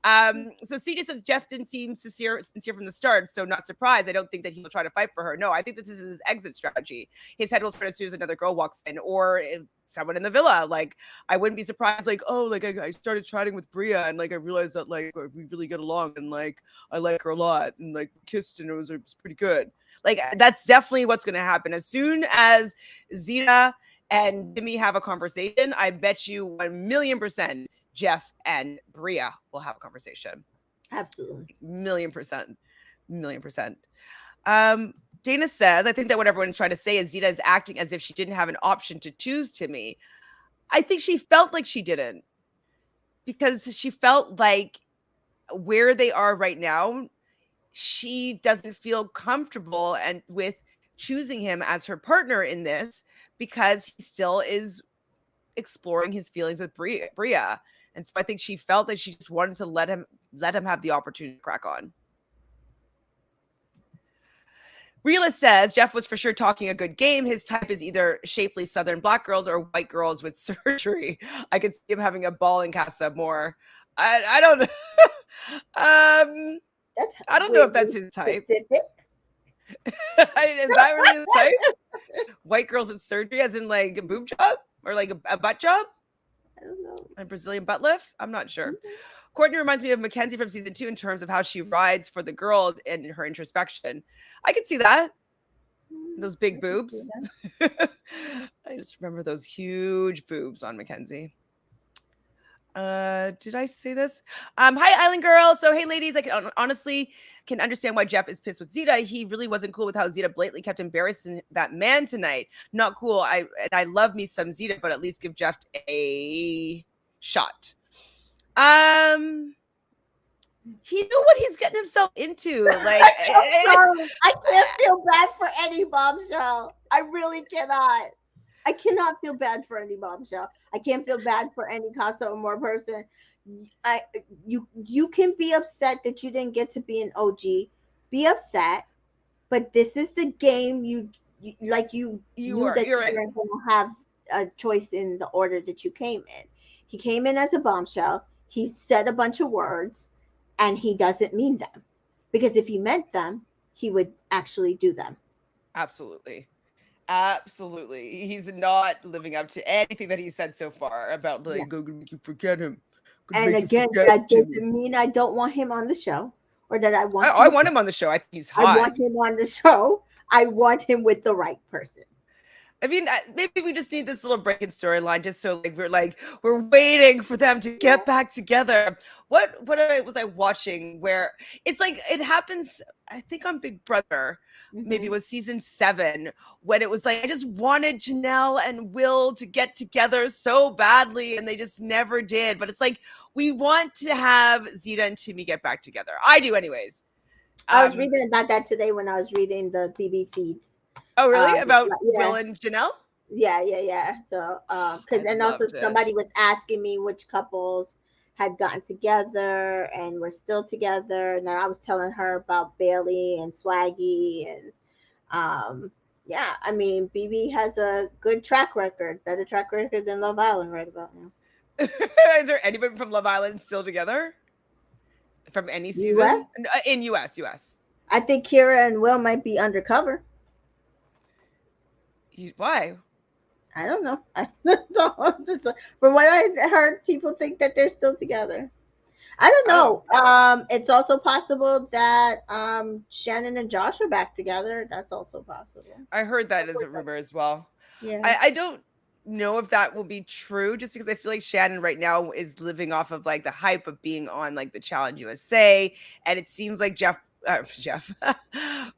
So CJ says Jeff didn't seem sincere from the start, so not surprised. I don't think that he'll try to fight for her. No, I think that this is his exit strategy. His head will turn as soon as another girl walks in, or someone in the villa. Like, I wouldn't be surprised. Like, oh, like I started chatting with Bria, and like I realized that like we really get along, and like I like her a lot, and like kissed, and it was pretty good. Like, that's definitely what's going to happen as soon as Zeta and Jimmy have a conversation. I bet you 1,000,000% Jeff and Bria will have a conversation. Absolutely. 1,000,000%. 1,000,000%. Dana says, I think that what everyone's trying to say is Zeta is acting as if she didn't have an option to choose Timmy. I think she felt like she didn't, because she felt like where they are right now, she doesn't feel comfortable and with choosing him as her partner in this, because he still is exploring his feelings with Bria. And so I think she felt that she just wanted to let him have the opportunity to crack on. Realnesss says Jeff was for sure talking a good game. His type is either shapely Southern black girls or white girls with surgery. I could see him having a ball in Casa more. I don't know. I don't know if that's his type. Is that really his type? White girls with surgery, as in like a boob job or like a butt job? I don't know. A Brazilian butt lift? I'm not sure. Mm-hmm. Courtney reminds me of Mackenzie from season 2 in terms of how she rides for the girls and her introspection. I could see that. Those big boobs. I just remember those huge boobs on Mackenzie. Did I say this? Hi, Island Girl. So, hey, ladies, I can honestly understand why Jeff is pissed with Zeta. He really wasn't cool with how Zeta blatantly kept embarrassing that man tonight. Not cool. I love me some Zeta, but at least give Jeff a shot. He knew what he's getting himself into. Like, I can't feel bad for any bombshell. I really cannot. I cannot feel bad for any bombshell. I can't feel bad for any Casa Amor person. You can be upset that you didn't get to be an OG. Be upset, but this is the game. You knew that you weren't going to have a choice in the order that you came in. He came in as a bombshell. He said a bunch of words, and he doesn't mean them. Because if he meant them, he would actually do them. Absolutely. He's not living up to anything that he said so far about like, go make you forget him. And again, that doesn't mean I don't want him on the show, or that I want. I want him on the show. I think he's hot. I want him on the show. I want him with the right person. I mean, maybe we just need this little break in storyline, just so we're waiting for them to get back together. What was I watching where it's like it happens? I think on Big Brother, maybe it was season 7, when it was like I just wanted Janelle and Will to get together so badly, and they just never did. But it's like we want to have Zeta and Timmy get back together. I do, anyways. I was reading about that today when I was reading the BB feeds. Oh, really? About Will and Janelle? Yeah. So, and also somebody was asking me which couples had gotten together and were still together. And I was telling her about Bailey and Swaggy. And, I mean, BB has a good track record, better track record than Love Island right about now. Is there anybody from Love Island still together? From any season? US? In US. I think Kira and Will might be undercover. Why? I don't know. From what I heard, people think that they're still together. I don't know. Oh. It's also possible that Shannon and Josh are back together. That's also possible. I heard that as a rumor as well. Yeah. I don't know if that will be true, just because I feel like Shannon right now is living off of like the hype of being on like the Challenge USA, and it seems like Jeff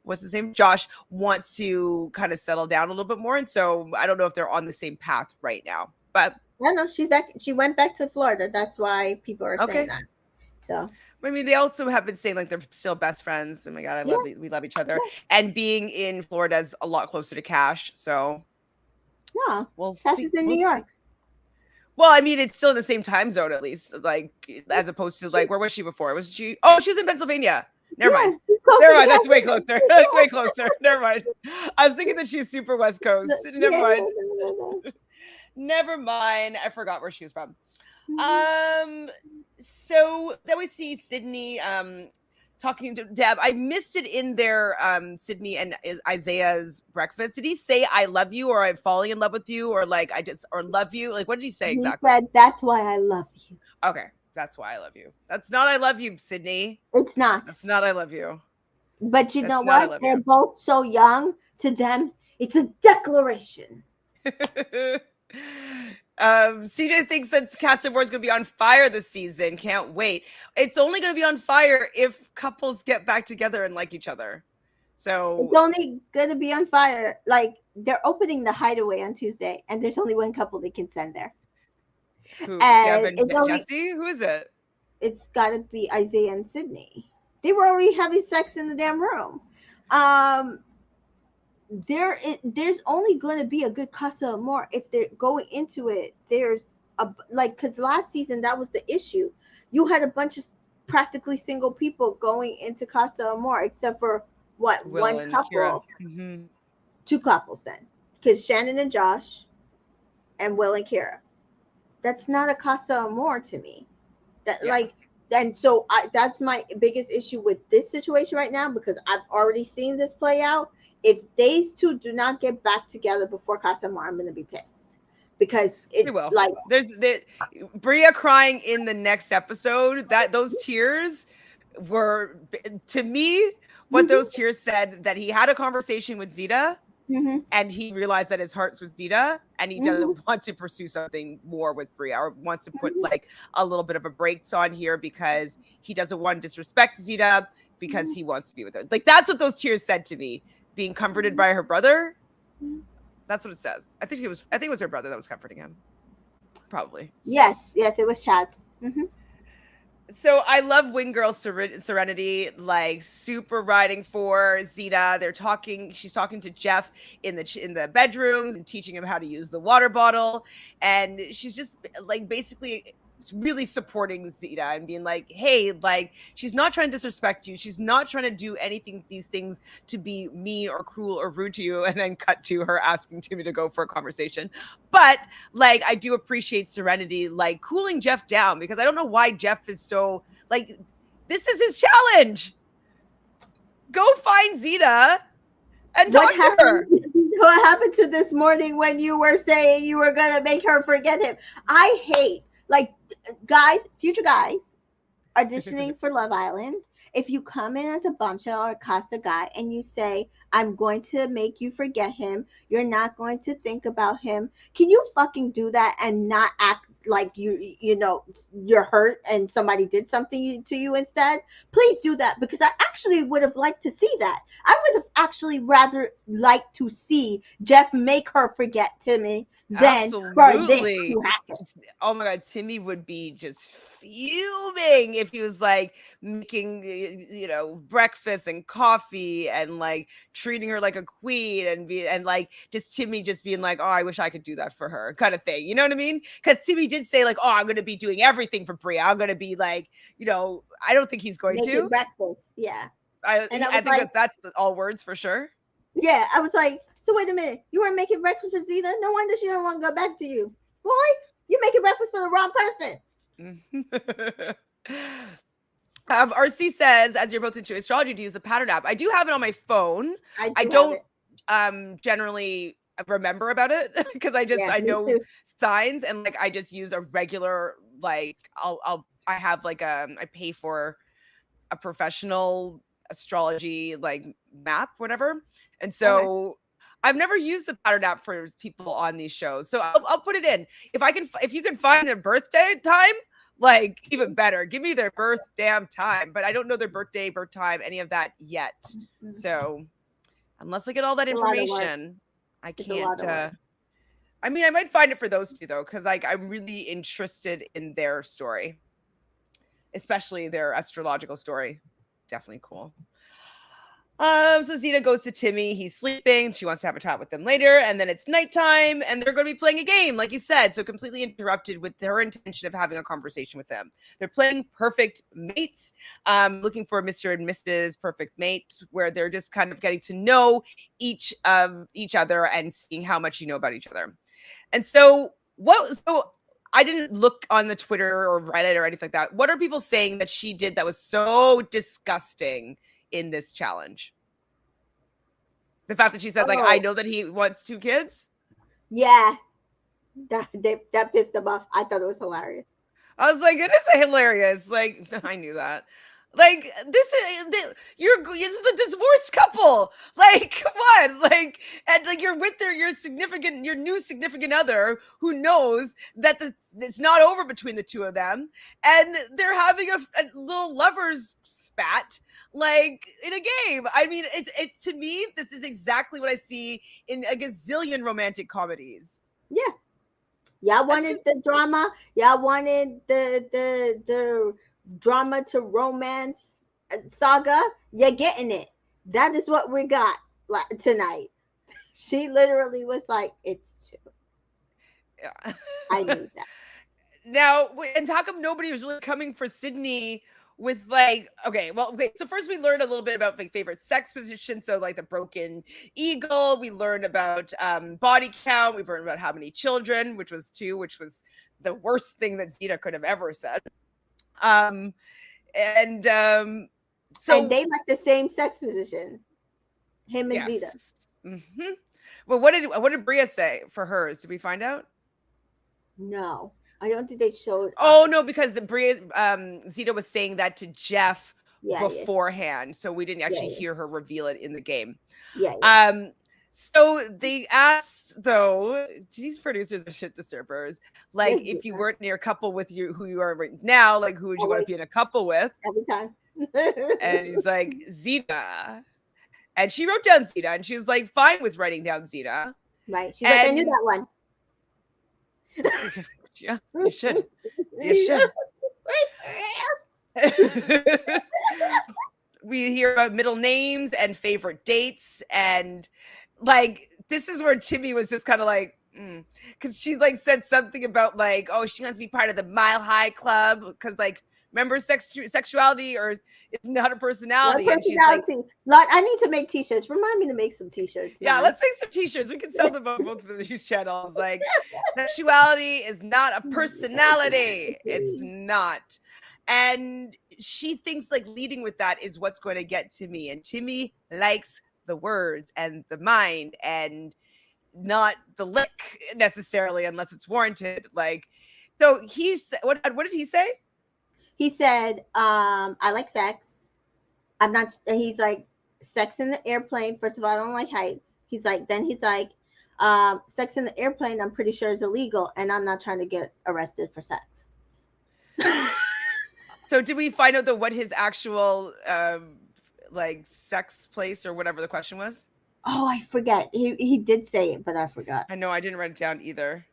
what's his name? Josh wants to kind of settle down a little bit more. And so I don't know if they're on the same path right now, but no, she's back. She went back to Florida. That's why people are saying that. So, I mean, they also have been saying like they're still best friends. Oh my God, we love each other. And being in Florida is a lot closer to Cash. So yeah, Cash is in New York. Well, I mean, it's still in the same time zone, at least, like as opposed to like, where was she before? Was she? Oh, she was in Pennsylvania. Never mind. That's way closer. That's way closer. Never mind. I was thinking that she's super West Coast. Never mind. Never mind. I forgot where she was from. So then we see Sydney talking to Deb. I missed it in their Sydney and Isaiah's breakfast. Did he say I love you, or I'm falling in love with you, or like or love you? Like, what did he say exactly? He said that's why I love you. Okay. That's why I love you. That's not I love you, Sydney. It's not. That's not I love you. But you know what? They're both so young. To them, it's a declaration. CJ thinks that Casa Amor is going to be on fire this season. Can't wait. It's only going to be on fire if couples get back together and like each other. It's So only gonna be on fire. Like they're opening the Hideaway on Tuesday, and there's only one couple they can send there, who? and Devin, it's only Jesse? Who is it? it's gotta be Isaiah and Sydney. They were already having sex in the damn room. Um, there's only going to be a good Casa Amor if they're going into it. There's a like because last season that was the issue. You had a bunch of practically single people going into Casa Amor, except for what Will one and Kira. couple, Hmm. two couples then, because Shannon and Josh and Will and Kira. That's not a Casa Amor to me. That Yeah. like and so that's my biggest issue with this situation right now because I've already seen this play out. If these two do not get back together before Casamar, I'm gonna be pissed because They it will. like Bria crying in the next episode. That those tears were to me what mhm, those tears said that he had a conversation with Zeta mhm, and he realized that his heart's with Zeta and he mhm, doesn't want to pursue something more with Bria or wants to put mhm, like a little bit of a brakes on here because he doesn't want to disrespect Zeta because mhm, he wants to be with her. Like that's what those tears said to me. Being comforted by her brother. mhm. That's what it says. I think it was her brother that was comforting him. Probably. Yes, yes, it was Chaz. Hmm. So I love Wing Girl Serenity, like super riding for Zeta. They're talking. She's talking to Jeff in the bedrooms and teaching him how to use the water bottle, and she's just like basically really supporting Zeta and being like, "Hey, like she's not trying to disrespect you. She's not trying to do anything these things to be mean or cruel or rude to you." And then cut to her asking Timmy to go for a conversation, but like I do appreciate Serenity like cooling Jeff down because I don't know why Jeff is so like this is his challenge. Go find Zeta and What talk to happened? her. What happened to this morning when you were saying you were gonna make her forget him? I hate like guys, future guys auditioning for Love Island, if you come in as a bombshell or a Casa guy and you say, I'm going to make you forget him, you're not going to think about him, can you fucking do that and not act like you're hurt and somebody did something to you instead? Please do that because I actually would have liked to see that. I would have actually rather liked to see Jeff make her forget Timmy than for this Absolutely. to happen. Oh my god, Timmy would be just fuming if he was like making breakfast and coffee and like treating her like a queen and like just Timmy just being like, "Oh, I wish I could do that for her," kind of thing. You know what I mean? Cuz Timmy did say like, "Oh, I'm going to be doing everything for Bria. I'm going to be like, I don't think he's going Making to. breakfast, yeah. And I I was think like, that's all words for sure. yeah, I was like, so wait a minute, you weren't making breakfast for Zeta? No wonder she don't want to go back to you. Boy, you're making breakfast for the wrong person. RC says, as you're both into astrology, to use the pattern app. I do have it on my phone. I I do have don't it. generally remember about it because Yeah, I me know too. signs and like I just use a regular like I have like I pay for a professional astrology like map, whatever. And Okay. so I've never used the pattern app for people on these shows. So I'll put it in. If you can find their birthday time, like even better. Give me their birth damn time. But I don't know their birthday, birth time, any of that yet. Mm. So unless I get all that It's a lot of work. information, I It's a can't lot of work. I mean I might find it for those two though, because like I'm really interested in their story, especially their astrological story. Definitely cool. So Zeta goes to Timmy. He's sleeping. She wants to have a chat with them later. And then it's nighttime and they're going to be playing a game, like you said. So completely interrupted with her intention of having a conversation with them. They're playing perfect mates, looking for Mr. and Mrs. Perfect Mate, where they're just kind of getting to know each of each other and seeing how much you know about each other. And so I didn't look on the Twitter or Reddit or anything like that. What are people saying that she did that was so disgusting in this challenge? The fact that she says, like, I Oh, know that he wants two kids. yeah. That pissed them off. I thought it was hilarious. I was like, it is hilarious. Like, I knew that. Like, this is a divorced couple. Like, come on? Like, and like you're with your new significant other who knows that it's not over between the two of them, and they're having a little lovers spat like in a game. I mean, it's to me, this is exactly what I see in a gazillion romantic comedies. Yeah. Y'all That's wanted just the drama. Y'all wanted the drama to romance saga. You're getting it. That is what we got tonight. She literally was like, "It's two." yeah. I knew that. Now, and how come nobody was really coming for Sydney with like, okay, well, okay, so first we learned a little bit about like favorite sex position. So like the broken eagle, we learned about body count, we learned about how many children, which was two, which was the worst thing that Zeta could have ever said. Um, and And so they like the same sex position. Him and Zeta. yes. Well, what did Bria say for hers? Did we find out? No, I don't think they showed us. Oh no, because Bria Zeta was saying that to Jeff Yeah, yeah, beforehand, so we didn't yeah, actually yeah, hear her reveal it in the game. yeah, yeah. Um, so they asked though, these producers are shit disturbers. Like, Yes, if you weren't near a couple with you who you are right now, like who would you want to always, be in a couple with? every time. And he's like, Zeta. And she wrote down Zeta, and she was like, fine with writing down Zeta. Right. She's like, I knew And that one. yeah, you should. You should. We hear about middle names and favorite dates, and like this is where Timmy was just kind of like, because she like said something about like, oh, she wants to be part of the Mile High Club because like remember sexuality or it's not a Your personality, and she's like, personality. Lot, I need to make t-shirts. Remind me to make some t-shirts, yeah, man. let's make some t-shirts. We can sell them on both of these channels. Like, sexuality is not a personality. It's not. And she thinks like leading with that is what's going to get Timmy. And Timmy likes the words and the mind and not the lick necessarily unless it's warranted. Like, so he's what did he say? He said, I like sex. I'm not, he's like, sex in the airplane. First of all, I don't like heights. He's like, then he's like, sex in the airplane, I'm pretty sure is illegal, and I'm not trying to get arrested for sex. So did we find out though what his actual like sex place or whatever the question was? Oh, I forget. He did say it, but I forgot. I know I didn't write it down either.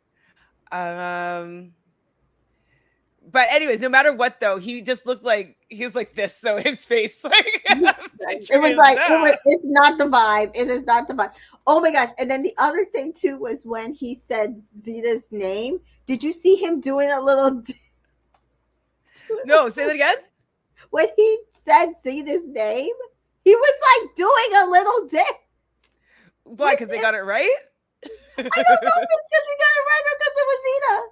But anyways, no matter what though, he just looked like he was like this. So his face, like It was like it's not the vibe. It is not the vibe. Oh my gosh! And then the other thing too was when he said Zeta's name. Did you see him doing a little? No, say that again. When he said Zeta's name, he was like doing a little dance. Why? Because they got it right. I don't know if it's because he got it right or because it was Zeta.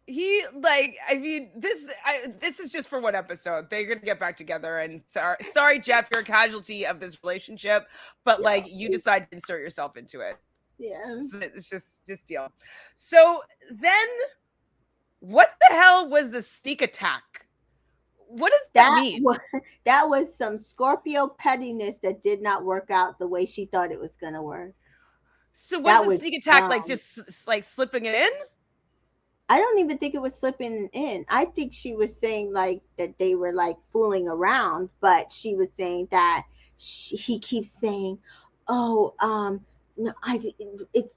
He like, I mean, this is just for one episode. They're gonna get back together, and sorry, Jeff, you're a casualty of this relationship, but like you decide to insert yourself into it. Yeah. So it's just this deal. So then, what the hell was the sneak attack? What does that mean? That was some Scorpio pettiness that did not work out the way she thought it was gonna work. So was the sneak attack like just like slipping it in? I don't even think it was slipping in. I think she was saying like that they were like fooling around, but she was saying that he keeps saying, "Oh, no,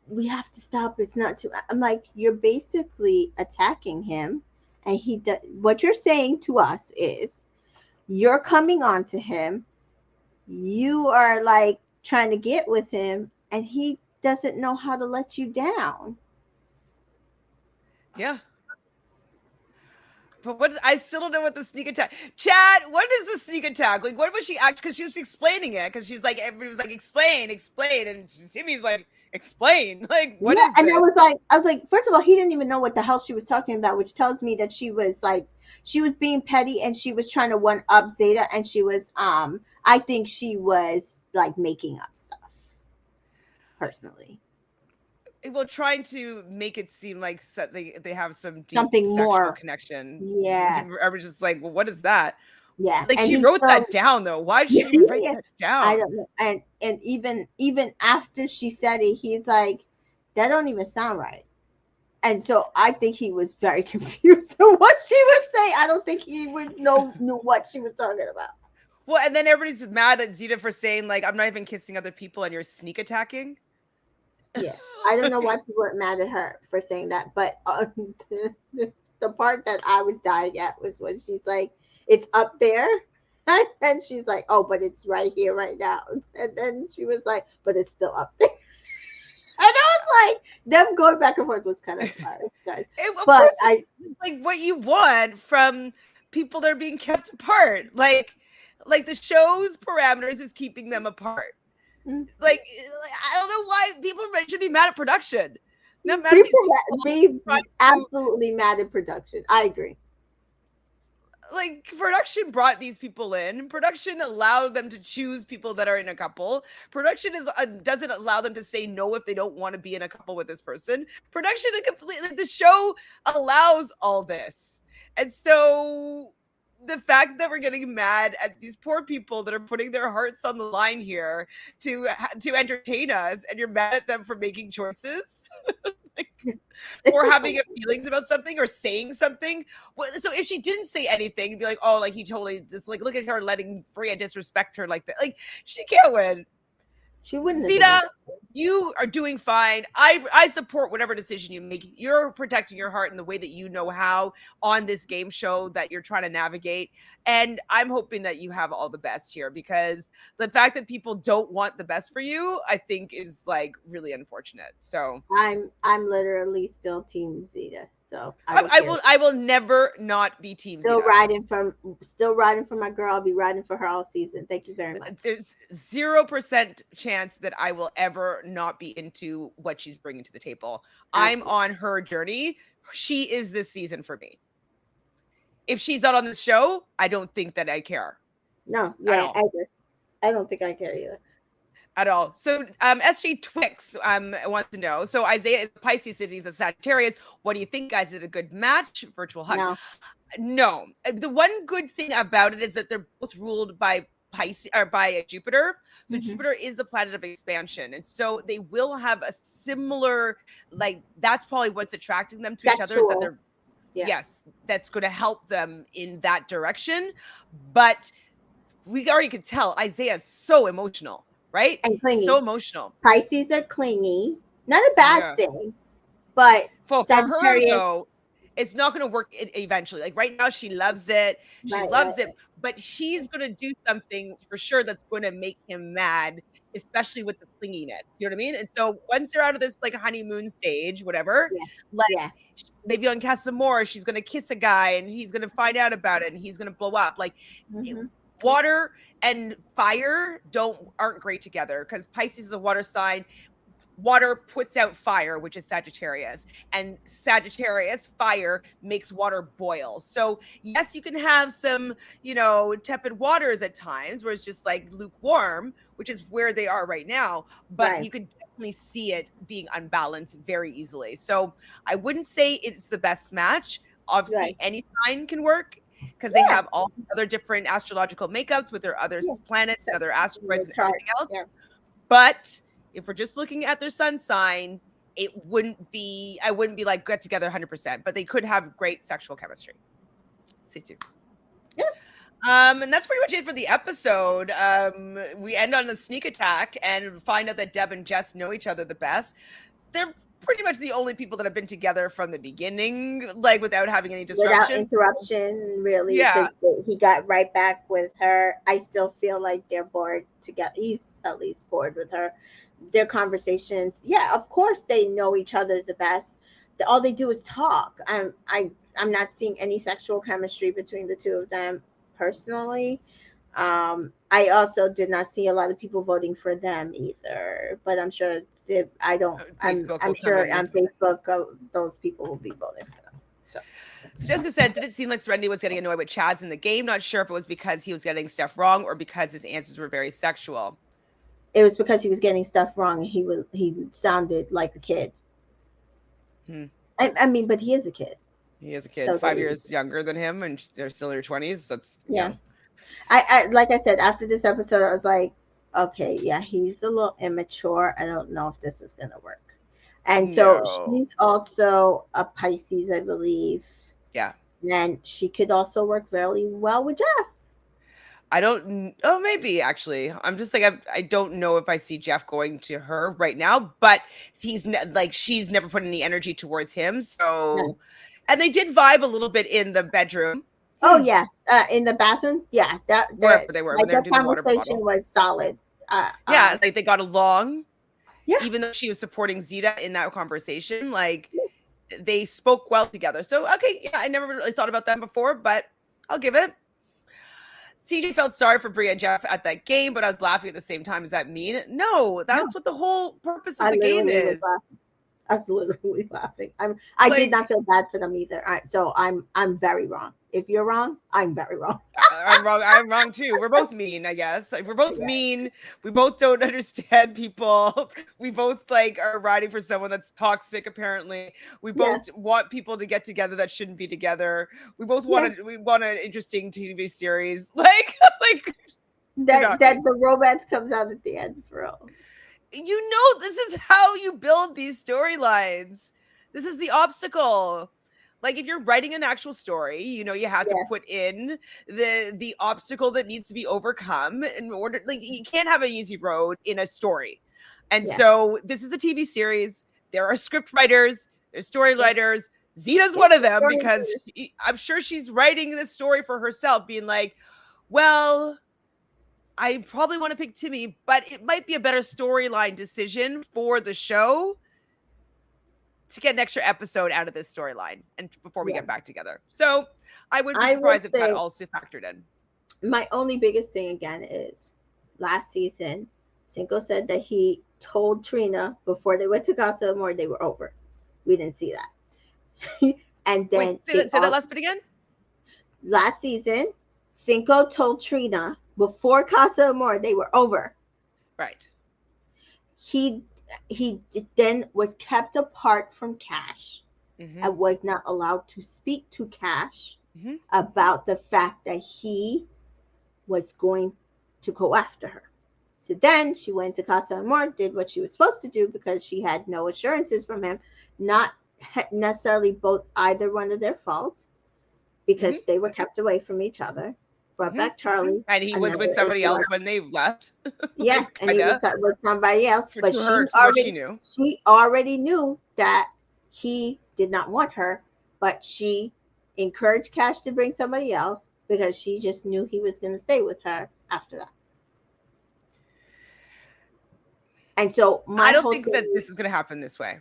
we have to stop. It's not too." I'm like, you're basically attacking him, and what you're saying to us is, you're coming on to him, you are like trying to get with him, and he doesn't know how to let you down. Yeah. But I still don't know what the sneak attack. Chad, what is the sneak attack? Like, what was she act? Because she was explaining it. Because she's like, everybody was like, explain, and Timmy's like, explain. Like, what is and this? I was like, first of all, he didn't even know what the hell she was talking about, which tells me that she was being petty and she was trying to one up Zeta, and she was, I think she was like making up stuff. Personally. Well, trying to make it seem like they have some deep Something sexual more connection. Yeah. I was just like, well, what is that? Yeah, Like, and she he wrote still that down, though. Why did she yeah, even write yeah. that I down? don't know. And even after she said it, he's like, that don't even sound right. And so I think he was very confused on what she was saying. I don't think he would knew what she was talking about. Well, and then everybody's mad at Zeta for saying, like, "I'm not even kissing other people and you're sneak attacking." Yeah, I don't know why people were mad at her for saying that, but the part that I was dying at was when she's like, "It's up there," and she's like, "Oh, but it's right here, right now," and then she was like, "But it's still up there," and I was like, them going back and forth was kind of hilarious, guys. Of But course, I, it's like what you want from people that are being kept apart. Like the show's parameters is keeping them apart. mm, Like, I don't know why people should be mad at production. Not mad at these people people be trying to, absolutely mad at production. I agree. like, production brought these people in. Production allowed them to choose people that are in a couple. Production doesn't allow them to say no if they don't want to be in a couple with this person. Production completely, the show allows all this. And so the fact that we're getting mad at these poor people that are putting their hearts on the line here to entertain us, and you're mad at them for making choices like, or having feelings about something or saying something. Well, so if she didn't say anything, be like, oh, like he totally just like look at her letting Bria disrespect her like that. Like she can't win. She wouldn't have done Zeta, you are doing fine. I support whatever decision you make. You're protecting your heart in the way that you know how on this game show that you're trying to navigate. And I'm hoping that you have all the best here, because the fact that people don't want the best for you, I think is like really unfortunate. So I'm literally still Team Zeta, so I don't care. I will never not be Team Still Zeta. riding from still riding for my girl. I'll be riding for her all season. Thank you very much. There's 0% chance that I will ever not be into what she's bringing to the table. I'm Absolutely. on her journey. She is this season for me. If she's not on this show, I don't think that I care No, at yeah, all. I do. I don't think I care either. At all. So SJ Twix wants to know. So Isaiah is a Pisces, Cities a Sagittarius. What do you think, guys? Is it a good match? Virtual hug. No. No. The one good thing about it is that they're both ruled by Pisces or by Jupiter. So Hmm. Jupiter is the planet of expansion. And so they will have a similar, like, that's probably what's attracting them to each other, is that Sexual. they're, Yeah. yes, that's going to help them in that direction. But we already could tell Isaiah is so emotional, right? And So clingy. emotional. Pisces are clingy. Not a bad Yeah. thing, but For her Sagittarius. though, it's not going to work eventually. Like right now, she loves it. She Right, right, loves it, but she's going to do something for sure that's going to make him mad, especially with the clinginess. You know what I mean? And so once they're out of this like honeymoon stage, whatever, yeah, like yeah. maybe on Casamore, she's going to kiss a guy and he's going to find out about it and he's going to blow up. Like Hmm. water and fire aren't great together, because Pisces is a water sign. Water puts out fire, which is Sagittarius, and Sagittarius fire makes water boil. So yes, you can have some, tepid waters at times where it's just like lukewarm, which is where they are right now, but Right, you could definitely see it being unbalanced very easily. So I wouldn't say it's the best match. Obviously right. any sign can work, because they Yeah, have all the other different astrological makeups with their other yeah. planets and So, other the asteroids and chart. everything else. Yeah. But if we're just looking at their sun sign, I wouldn't be like get together 100%, but they could have great sexual chemistry. Stay tuned. Yeah. And that's pretty much it for the episode. We end on a sneak attack and find out that Deb and Jess know each other the best. They're pretty much the only people that have been together from the beginning, like without having any Without disruptions. interruption, really, Yeah. because he got right back with her. I still feel like they're bored together. He's at least bored with her. Their conversations, yeah, of course they know each other the best. All they do is talk. I'm not seeing any sexual chemistry between the two of them personally. I also did not see a lot of people voting for them either, but I'm sure that I don't. Facebook I'm will come sure in with. on Facebook those people will be voting for them. So. So Jessica said, did it seem like Serenity was getting annoyed with Chaz in the game? Not sure if it was because he was getting stuff wrong or because his answers were very sexual. It was because he was getting stuff wrong and he sounded like a kid. Hmm. I mean, but he is a kid. He is a kid, So 5 years younger than him, and they're still in their 20s. That's yeah, young. I like I said, after this episode, I was like, okay, yeah, he's a little immature. I don't know if this is gonna work. And so No. she's also a Pisces, I believe. Yeah. And she could also work very well with Jeff. I don't oh, maybe actually. I'm just like I don't know if I see Jeff going to her right now, but like she's never put any energy towards him. Yeah. So and they did vibe a little bit in the bedroom. Oh yeah, in the bathroom. Yeah, that Wherever they were when like they were their doing the water conversation bottle. was solid. Yeah, like they got along, Yeah, even though she was supporting Zeta in that conversation. Like they spoke well together. So okay, yeah, I never really thought about that before, but I'll give it. CJ felt sorry for Bria and Jeff at that game, but I was laughing at the same time. Does that mean? No, no, that's what the whole purpose of I the game literally was is. laughing. I was literally laughing. I did not Like, feel bad for them either. So I'm very wrong. If you're wrong, I'm very wrong. I'm wrong. I'm wrong too. We're both mean, I guess. Like, we're both Yeah, mean. We both don't understand people. We both like are riding for someone that's toxic. Apparently, we yeah, both want people to get together that shouldn't be together. We both yeah. want an interesting TV series. Like, like we're That not mean. the romance comes out at the end for all. You know, this is how you build these storylines. This is the obstacle. Like if you're writing an actual story, you know, you have to Yeah, put in the obstacle that needs to be overcome in order, like you can't have an easy road in a story. And yeah, so this is a TV series. There are script writers, there's story yeah, writers. Zeta's yeah. one of them Story because I'm sure she's writing this story for herself, being like, well, I probably want to pick Timmy, but it might be a better storyline decision for the show to get an extra episode out of this storyline and before we yeah. get back together. So I wouldn't be I will surprised if that say also factored in. my only biggest thing again is last season, Cinco said that he told Trina before they went to Casa Amor they were over. We didn't see that. And Wait, then say that last bit again. last season, Cinco told Trina before Casa Amor they were over. Right. He he then was kept apart from Cash. Mm-hmm. I was not allowed to speak to Cash Mm-hmm. about the fact that he was going to go after her. So then she went to Casa Amor, did what she was supposed to do because she had no assurances from him, not necessarily both either one of their fault, because Mm-hmm. they were kept away from each other. Brought Mm-hmm. back Charlie, And he was with another somebody else influence. when they left. Yes, Like and he was kinda with somebody else, for but to her, from what she knew. she already knew that he did not want her, but she encouraged Cash to bring somebody else because she just knew he was going to stay with her after that. And so I my don't whole think that thing this is is gonna happen this way.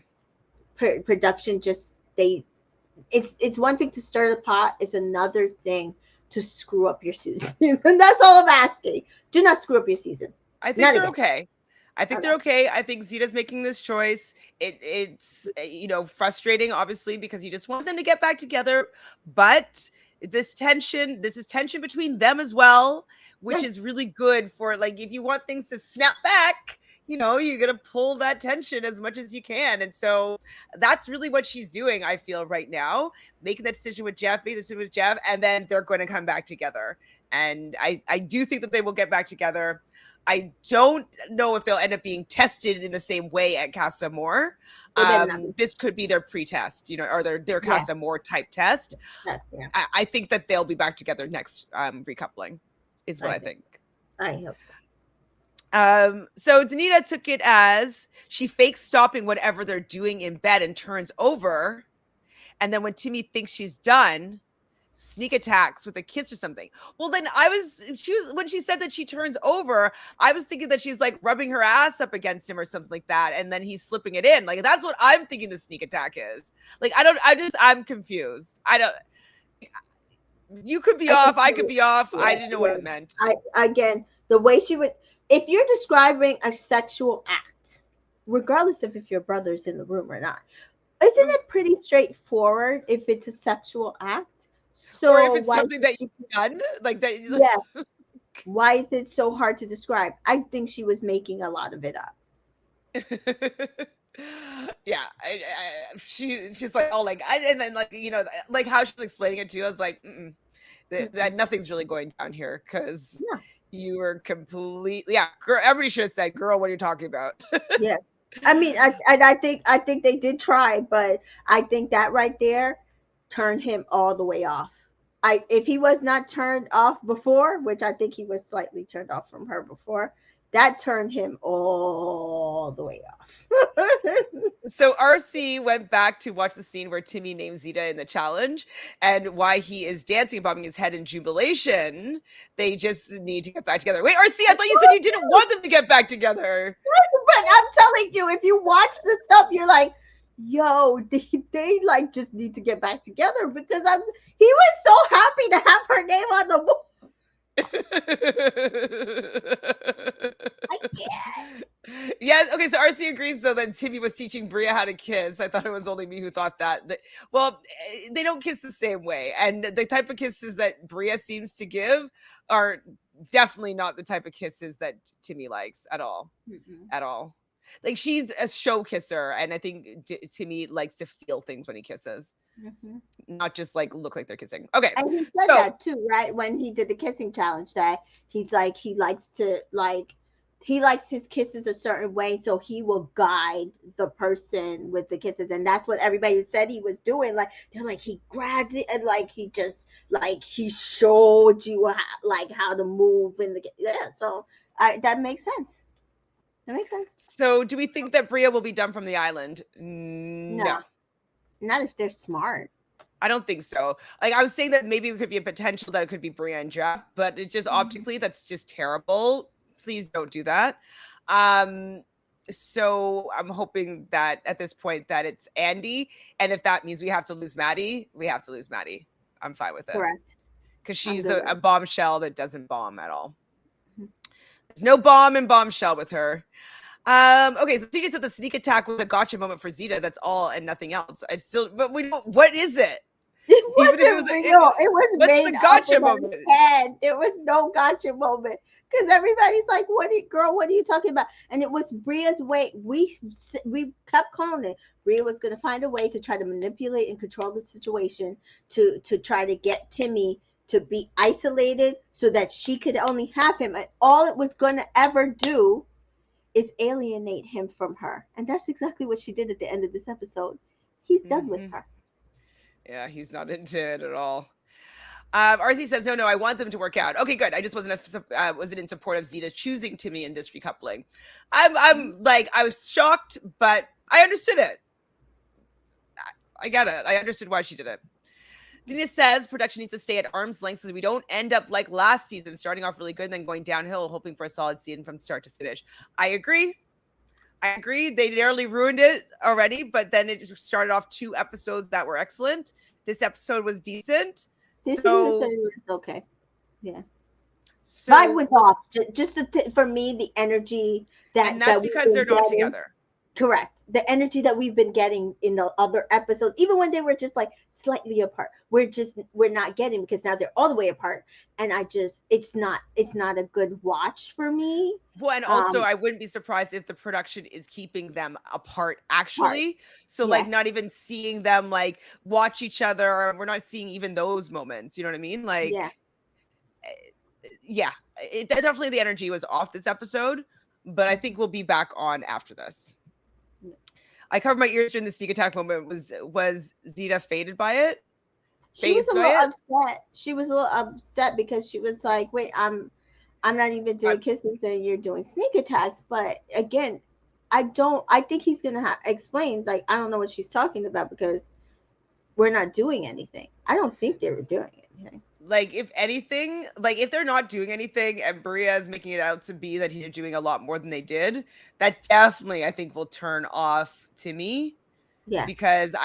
production just they it's one thing to stir the pot, it's another thing to screw up your season. And that's all I'm asking. Do not screw up your season. I think Not they're again. okay. I think Okay. they're okay. I think Zeta's making this choice. It's you know, frustrating obviously because you just want them to get back together, but this is tension between them as well, which Yeah. is really good for like if you want things to snap back, you know, you're going to pull that tension as much as you can. And so that's really what she's doing, I feel right now, making that decision with Jeff, making the decision with Jeff, and then they're going to come back together. And I do think that they will get back together. I don't know if they'll end up being tested in the same way at Casa Amor. They better not be. This could be their pre-test, you know, or their Yeah. Casa Amor type test. Yeah. I think that they'll be back together next recoupling, is what I think. I hope so. So Danita took it as she fakes stopping whatever they're doing in bed and turns over. And then when Timmy thinks she's done, sneak attacks with a kiss or something. Well, then when she said that she turns over, I was thinking that she's like rubbing her ass up against him or something like that. And then he's slipping it in. Like, that's what I'm thinking the sneak attack is. Like, I'm confused. You could be off. I could be off. Yeah, I didn't know what it meant. Again, the way she would, if you're describing a sexual act, regardless of if your brother's in the room or not, isn't it pretty straightforward if it's a sexual act? So or if it's something that you've done, like that. Yeah. Why is it so hard to describe? I think she was making a lot of it up. Yeah, she's like, oh, like, and then like, you know, like how she's explaining it to you, I was like, that nothing's really going down here because Yeah. you were completely, yeah, girl, everybody should have said, girl, what are you talking about? Yeah. I mean, I think they did try, but I think that right there turned him all the way off. If he was not turned off before, which I think he was slightly turned off from her before, that turned him all the way off. So RC went back to watch the scene where Timmy names Zeta in the challenge and why he is dancing, bobbing his head in jubilation. They just need to get back together. Wait, RC, I thought you said you didn't want them to get back together. But I'm telling you, if you watch this stuff, you're like, yo, they like just need to get back together because he was so happy to have her name on the board. I can't. Yes. Okay. So RC agrees, though, that Timmy was teaching Bria how to kiss. I thought it was only me who thought that. Well, they don't kiss the same way. And the type of kisses that Bria seems to give are definitely not the type of kisses that Timmy likes at all. Mm-mm. At all. Like, she's a show kisser. And I think Timmy likes to feel things when he kisses, Mm-hmm. not just like look like they're kissing. Okay. And he said that too, right? When he did the kissing challenge, that he's like, he likes his kisses a certain way, so he will guide the person with the kisses, and that's what everybody said he was doing. Like, they're like, he grabbed it and like he just like he showed you how to move in the So that makes sense. That makes sense. So do we think that Bria will be done from the island? No, No. not if they're smart. I don't think so. Like, I was saying that maybe it could be a potential that it could be Bria and Jeff, but it's just optically that's just terrible. Please don't do that. So I'm hoping that at this point that it's Andy, and if that means we have to lose Maddie, we have to lose Maddie. I'm fine with it. Correct. Because she's a bombshell that doesn't bomb at all. There's no bomb and bombshell with her. Okay, so CJ said the sneak attack was a gotcha moment for Zeta. That's all and nothing else. But we don't. What is it? It wasn't real. It was made the gotcha moment? It was no gotcha moment because everybody's like, "What are you talking about?" And it was Bria's way. We kept calling it. Bria was going to find a way to try to manipulate and control the situation to try to get Timmy to be isolated so that she could only have him, and all it was going to ever do is alienate him from her. And that's exactly what she did at the end of this episode. He's done with her. Yeah, he's not into it at all. RC says, no, I want them to work out. Okay, good. I just wasn't in support of Zeta choosing Timmy in this recoupling. I'm like, I was shocked, but I understood it. I get it. I understood why she did it. Dina says production needs to stay at arm's length so we don't end up like last season, starting off really good and then going downhill, hoping for a solid season from start to finish. I agree. They nearly ruined it already, but then it started off 2 episodes that were excellent. This episode was decent. This was okay. Yeah. So, vibe was off. Just for me, the energy and that's because they're not together. Correct. The energy that we've been getting in the other episodes, even when they were just like slightly apart, we're not getting, because now they're all the way apart, and it's not a good watch for me. Well, and also I wouldn't be surprised if the production is keeping them apart actually. So like not even seeing them like watch each other. We're not seeing even those moments. You know what I mean? Like, definitely the energy was off this episode, but I think we'll be back on after this. I covered my ears during the sneak attack moment. Was Zeta faded by it? She was a little upset. She was a little upset because she was like, wait, I'm not even doing kisses and you're doing sneak attacks. But again, I think he's going to explain, like, I don't know what she's talking about because we're not doing anything. I don't think they were doing anything. Like, if anything, like if they're not doing anything and Bria is making it out to be that he's doing a lot more than they did, that definitely I think will turn off Timmy. Yeah. Because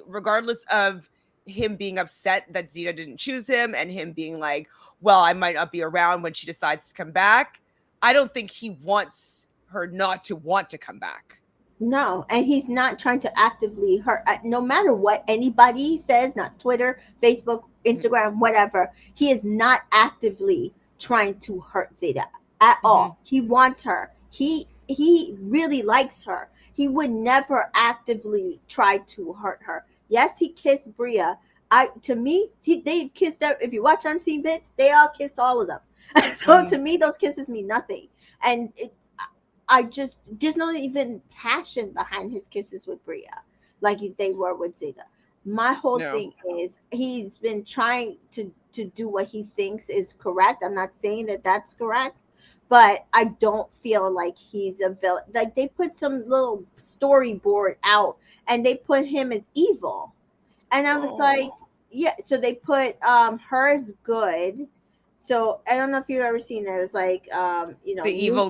regardless of him being upset that Zeta didn't choose him and him being like, well, I might not be around when she decides to come back, I don't think he wants her not to want to come back. No, and he's not trying to actively hurt. No matter what anybody says, not Twitter, Facebook, Instagram, whatever, he is not actively trying to hurt Zeta at all. He wants her. He really likes her. He would never actively try to hurt her. Yes, he kissed Bria To me, they kissed up. If you watch Unseen Bits, they all kissed all of them. So Mhm. to me, those kisses mean nothing. And I just there's no even passion behind his kisses with Bria, like they were with Zeta. My whole No. thing is he's been trying to do what he thinks is correct. I'm not saying that that's correct, but I don't feel like he's a villain. Like they put some little storyboard out and they put him as evil, and I was like, Oh. yeah. So they put her as good. So I don't know if you've ever seen it. It was like The neutral, evil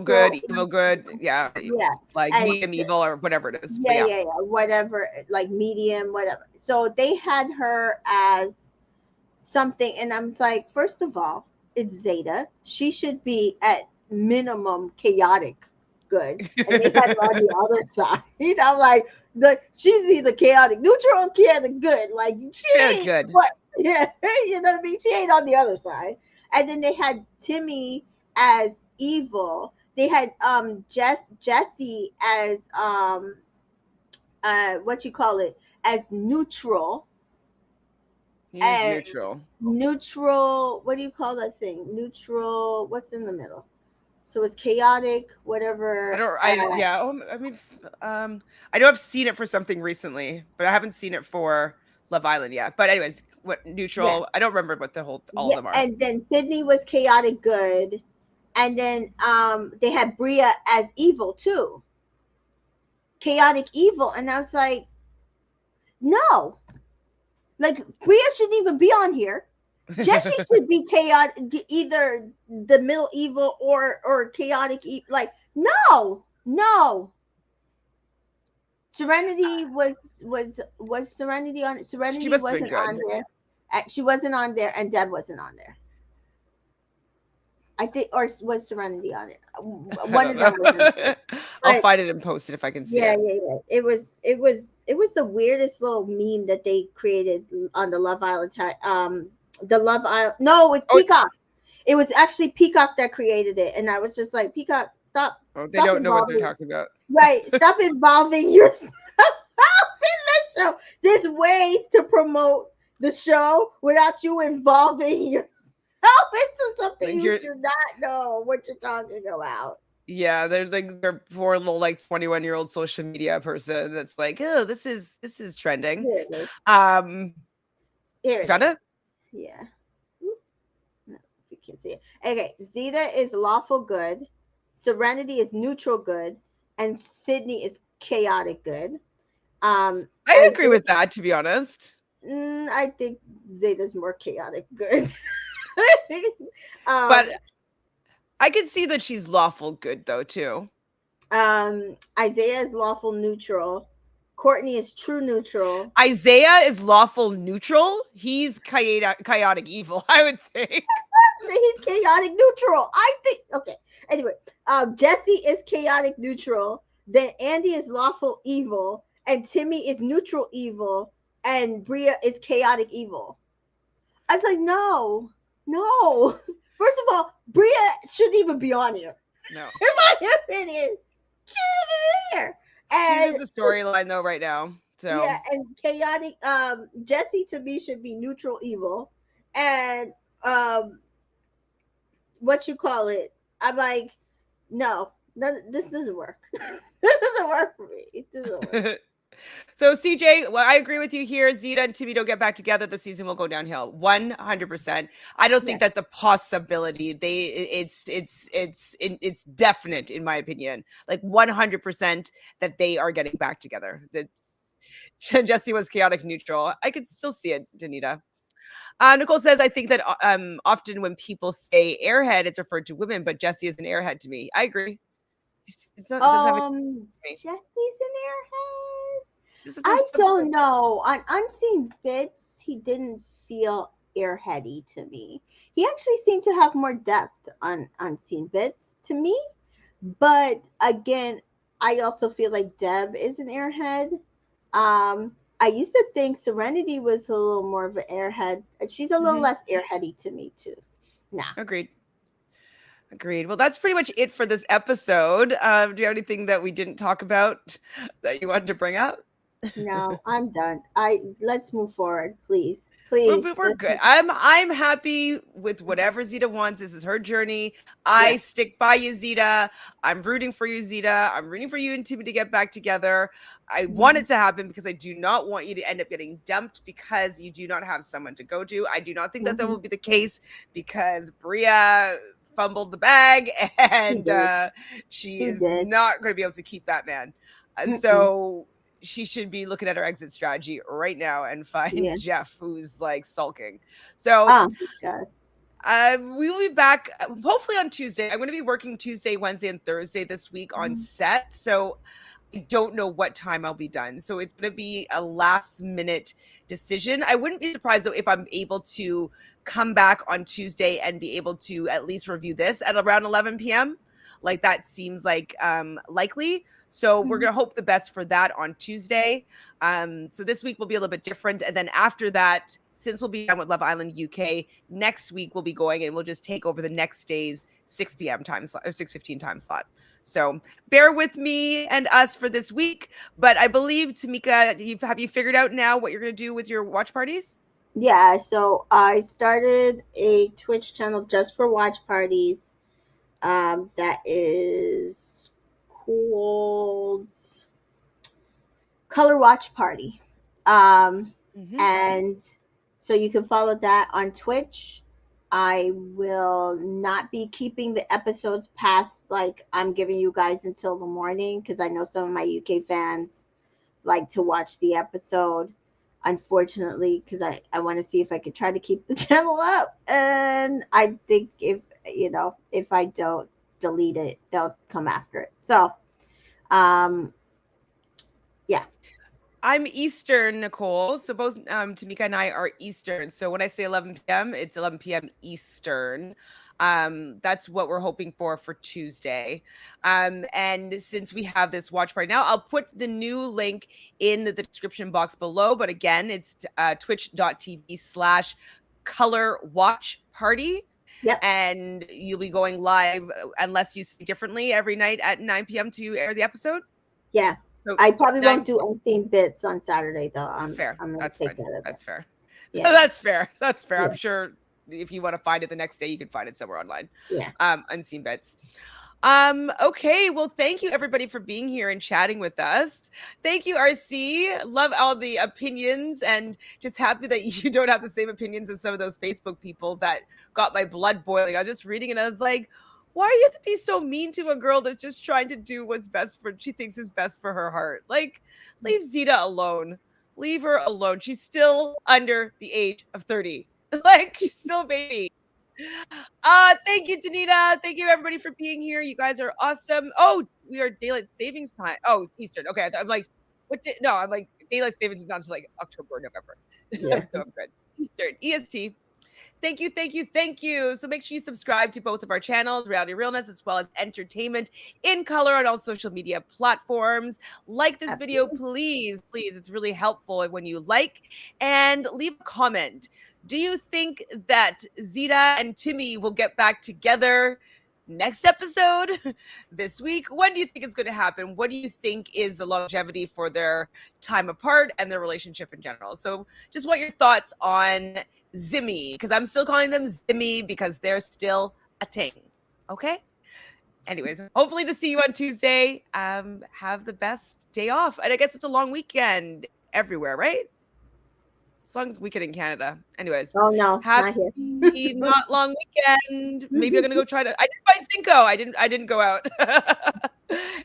good, yeah, yeah, like and medium evil or whatever it is. But yeah, yeah. yeah, yeah, whatever, like medium, whatever. So they had her as something, and I was like, first of all, it's Zeta. She should be at minimum chaotic good, and they had her on the other side. I'm like, she's either chaotic neutral or chaotic good. Like she Yeah, ain't good. what, yeah, you know what I mean. She ain't on the other side. And then they had Timmy as evil. They had Jesse as what you call it, as neutral. He is And neutral. neutral, what do you call that thing, neutral, what's in the middle? So it's chaotic, I whatever. don't. I yeah. Oh, I mean, I know I've seen it for something recently, but I haven't seen it for Love Island yet. But anyways, what Yeah, neutral? I don't remember what the whole all of yeah. them are. And then Sydney was chaotic good, and then they had Bria as evil too, chaotic evil. And I was like, no, like Bria shouldn't even be on here. Jesse should be chaotic, either the middle evil or chaotic evil. Like, no, no. Serenity was Serenity on it. She Serenity must have been wasn't on good. there. She wasn't on there, and Deb wasn't on there. I think, or was Serenity on it? I One don't of them was in know. there. I'll But find it and post it if I can see yeah, it. yeah, yeah. It was the weirdest little meme that they created on the Love Island. The Love Island. No, it's Oh, Peacock. It was actually Peacock that created it, and I was just like, Peacock, oh, they stop don't know what they're involving. talking about. Right, stop involving yourself in the show. There's ways to promote the show without you involving yourself into something Like you you're, do not know what you're talking about. yeah, they're like their poor little like 21-year-old social media person that's like, oh, this is trending. Here it is. Um, Here you it found is. it? Yeah. No, if you can see it. Okay, Zeta is lawful good, Serenity is neutral good, and Sydney is chaotic good. I agree Isaiah, with that, to be honest. I think Zeta's more chaotic good. But um, I can see that she's lawful good though too. Isaiah is lawful neutral. Courtney is true neutral. Isaiah is lawful neutral. He's chaotic evil, I would think. He's chaotic neutral. I think. Okay. Anyway, Jesse is chaotic neutral. Then Andy is lawful evil, and Timmy is neutral evil, and Bria is chaotic evil. I was like, no, no. First of all, Bria shouldn't even be on here. No. In my opinion, she shouldn't even be here. She's in And the storyline though right now. So yeah, and chaotic. Jesse to me should be neutral evil, and um, what you call it? I'm like, no, this doesn't work. This doesn't work for me. It doesn't work. So CJ, well, I agree with you here. Zeta and Timmy don't get back together. The season will go downhill 100%. I don't Yeah. think that's a possibility. It's definite in my opinion, like 100% that they are getting back together. That's Jesse was chaotic neutral. I could still see it, Danita. Nicole says, I think that often when people say airhead, it's referred to women, but Jesse is an airhead to me. I agree. It doesn't have anything to me. Jesse's an airhead. There's I some don't know. On Unseen Bits, he didn't feel airheady to me. He actually seemed to have more depth on Unseen Bits to me. But again, I also feel like Deb is an airhead. I used to think Serenity was a little more of an airhead. She's a little Mhm. less airheady to me too. Nah. Agreed. Agreed. Well, that's pretty much it for this episode. Do you have anything that we didn't talk about that you wanted to bring up? No, I'm done. I Let's move forward, please. Please, We're let's. good. I'm happy with whatever Zeta wants. This is her journey. I Yes. stick by you, Zeta. I'm rooting for you, Zeta. I'm rooting for you and Timmy to get back together. I want Mhm. it to happen because I do not want you to end up getting dumped because you do not have someone to go to. I do not think that Mhm. will be the case because Bria fumbled the bag He and did. she He is did. not going to be able to keep that man. Mm-mm. So she should be looking at her exit strategy right now and find Yeah. Jeff, who's like sulking. So Oh my God. we will be back hopefully on Tuesday. I'm going to be working Tuesday, Wednesday, and Thursday this week on Mhm. set. So I don't know what time I'll be done. So it's going to be a last minute decision. I wouldn't be surprised though if I'm able to come back on Tuesday and be able to at least review this at around 11 p.m. Like that seems like likely. So we're Mhm. going to hope the best for that on Tuesday. So this week will be a little bit different. And then after that, since we'll be done with Love Island UK, next week we'll be going and we'll just take over the next day's 6 p.m. time slot or 6:15 time slot. So bear with me and us for this week. But I believe, Tamika, have you figured out now what you're going to do with your watch parties? Yeah. So I started a Twitch channel just for watch parties. That is called Color Watch Party. Um, Mm-hmm. and so you can follow that on Twitch. I will not be keeping the episodes past like I'm giving you guys until the morning because I know some of my UK fans like to watch the episode. Unfortunately, because I want to see if I could try to keep the channel up. And I think if I don't delete it, they'll come after it. So, um, yeah, I'm Eastern, Nicole. So both Tamika and I are Eastern. So when I say 11 p.m., it's 11 p.m. Eastern. That's what we're hoping for Tuesday. And since we have this watch party now, I'll put the new link in the description box below. But again, it's twitch.tv/color watch party. yep, And you'll be going live unless you say differently every night at 9 p.m. to air the episode. yeah. So I probably 9 won't do unseen bits on Saturday though. Fair. I'm gonna That's take fine. that out. That's fair. Yeah, That's fair. That's fair. I'm yeah, sure if you want to find it the next day, you can find it somewhere online. yeah. Unseen bits. Okay, well, thank you everybody for being here and chatting with us. Thank you, RC. Love all the opinions and just happy that you don't have the same opinions of some of those Facebook people that got my blood boiling. I was just reading and I was like, why do you have to be so mean to a girl that's just trying to do what's best for she thinks is best for her heart? Like, leave Zeta alone. Leave her alone. She's still under the age of 30. Like, she's still a baby. Thank you, Danita. Thank you everybody for being here. You guys are awesome. Oh, we are daylight savings time. Oh, Eastern. Okay, I'm like, no, I'm like daylight savings is not until like October or Yeah. November. So I'm good. Eastern, EST. Thank you, thank you, thank you. So make sure you subscribe to both of our channels, Reality Realness, as well as Entertainment in Color on all social media platforms. Like this video, Absolutely. please, please. It's really helpful when you like and leave a comment. Do you think that Zeta and Timmy will get back together next episode this week? When do you think it's going to happen? What do you think is the longevity for their time apart and their relationship in general? So just want your thoughts on Zimmy, because I'm still calling them Zimmy because they're still a ting. Okay. Anyways, hopefully to see you on Tuesday. Have the best day off. And I guess it's a long weekend everywhere, right? It's a long weekend in Canada. Anyways, Oh no, not happy here. not long weekend. Maybe I'm gonna go try to I didn't find Cinco. I didn't go out.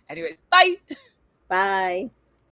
Anyways, bye. Bye.